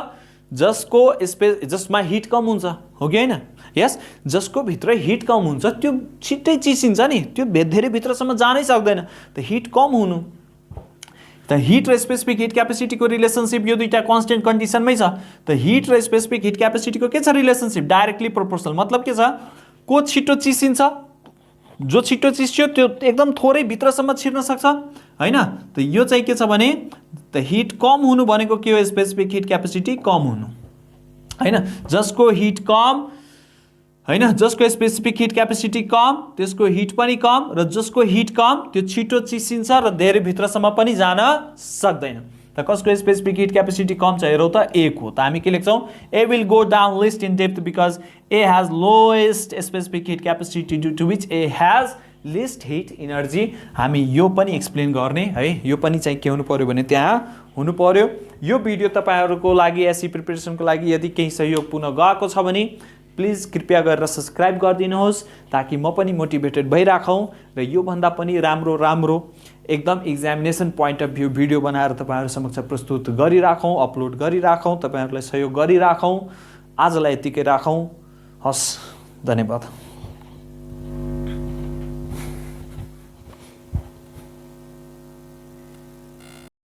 Speaker 1: जसमा हिट कम हुन्छ हो कि हैन यस जसको भित्र हिट कम हुन्छ त्यो छिट्टै चिसिन्छ नि त्यो धेरै भित्रसम्म जानै सक्दैन त हिट कम हुनु त हिट र स्पेसिफिक हिट क्यापेसिटी को रिलेशनशिप यो दुईटा कन्स्टेन्ट कन्डिसनमै छ त हिट र स्पेसिफिक हिट क्यापेसिटी को के छ रिलेशनशिप डाइरेक्टली प्रोपोर्शनल मतलब के छ को छिटो चिसिन्छ जो छिटो चिस्यो त्यो एकदम थोरै भित्रसम्म छिर्न सक्छ हैन त यो चाहिँ के छ भने त हिट कम हुनु भनेको के हो स्पेसिफिक हिट क्यापेसिटी कम हुनु हैन जसको हिट कम हैन जसको स्पेसिफिक हिट क्यापेसिटी कम त्यसको हिट पनि कम र जसको हिट कम त्यो छिटो चिसिन्छ र धेरै भित्रसम्म पनि जान सक्दैन त कसको स्पेसिफिक हिट क्यापेसिटी कम छ हेरौ त A को त हामी के लेख्छौं A will go down least in depth because A has lowest specific heat capacity due to which A has least heat energy हामी यो पनि एक्सप्लेन गर्ने है यो पनि चाहिँ के हुनु पर्यो भने त्यहाँ हुनु पर्यो यो भिडियो तपाईहरुको लागि एसई प्रिपरेसनको लागि यदि केही सहयोग पुग्न गएको छ भने प्लिज कृपया गरेर सब्स्क्राइब गरिदिनुहोस् ताकि म पनि मोटिभेटेड भइराखौं र यो भन्दा पनि राम्रो एकदम examination point of view video बनाएर तपाईहरु समक्ष प्रस्तुत गरिराखौं अपलोड गरिराखौं तपाईहरुलाई सहयोग गरिराखौं आजलाई यतिकै राखौं हस् धन्यवाद।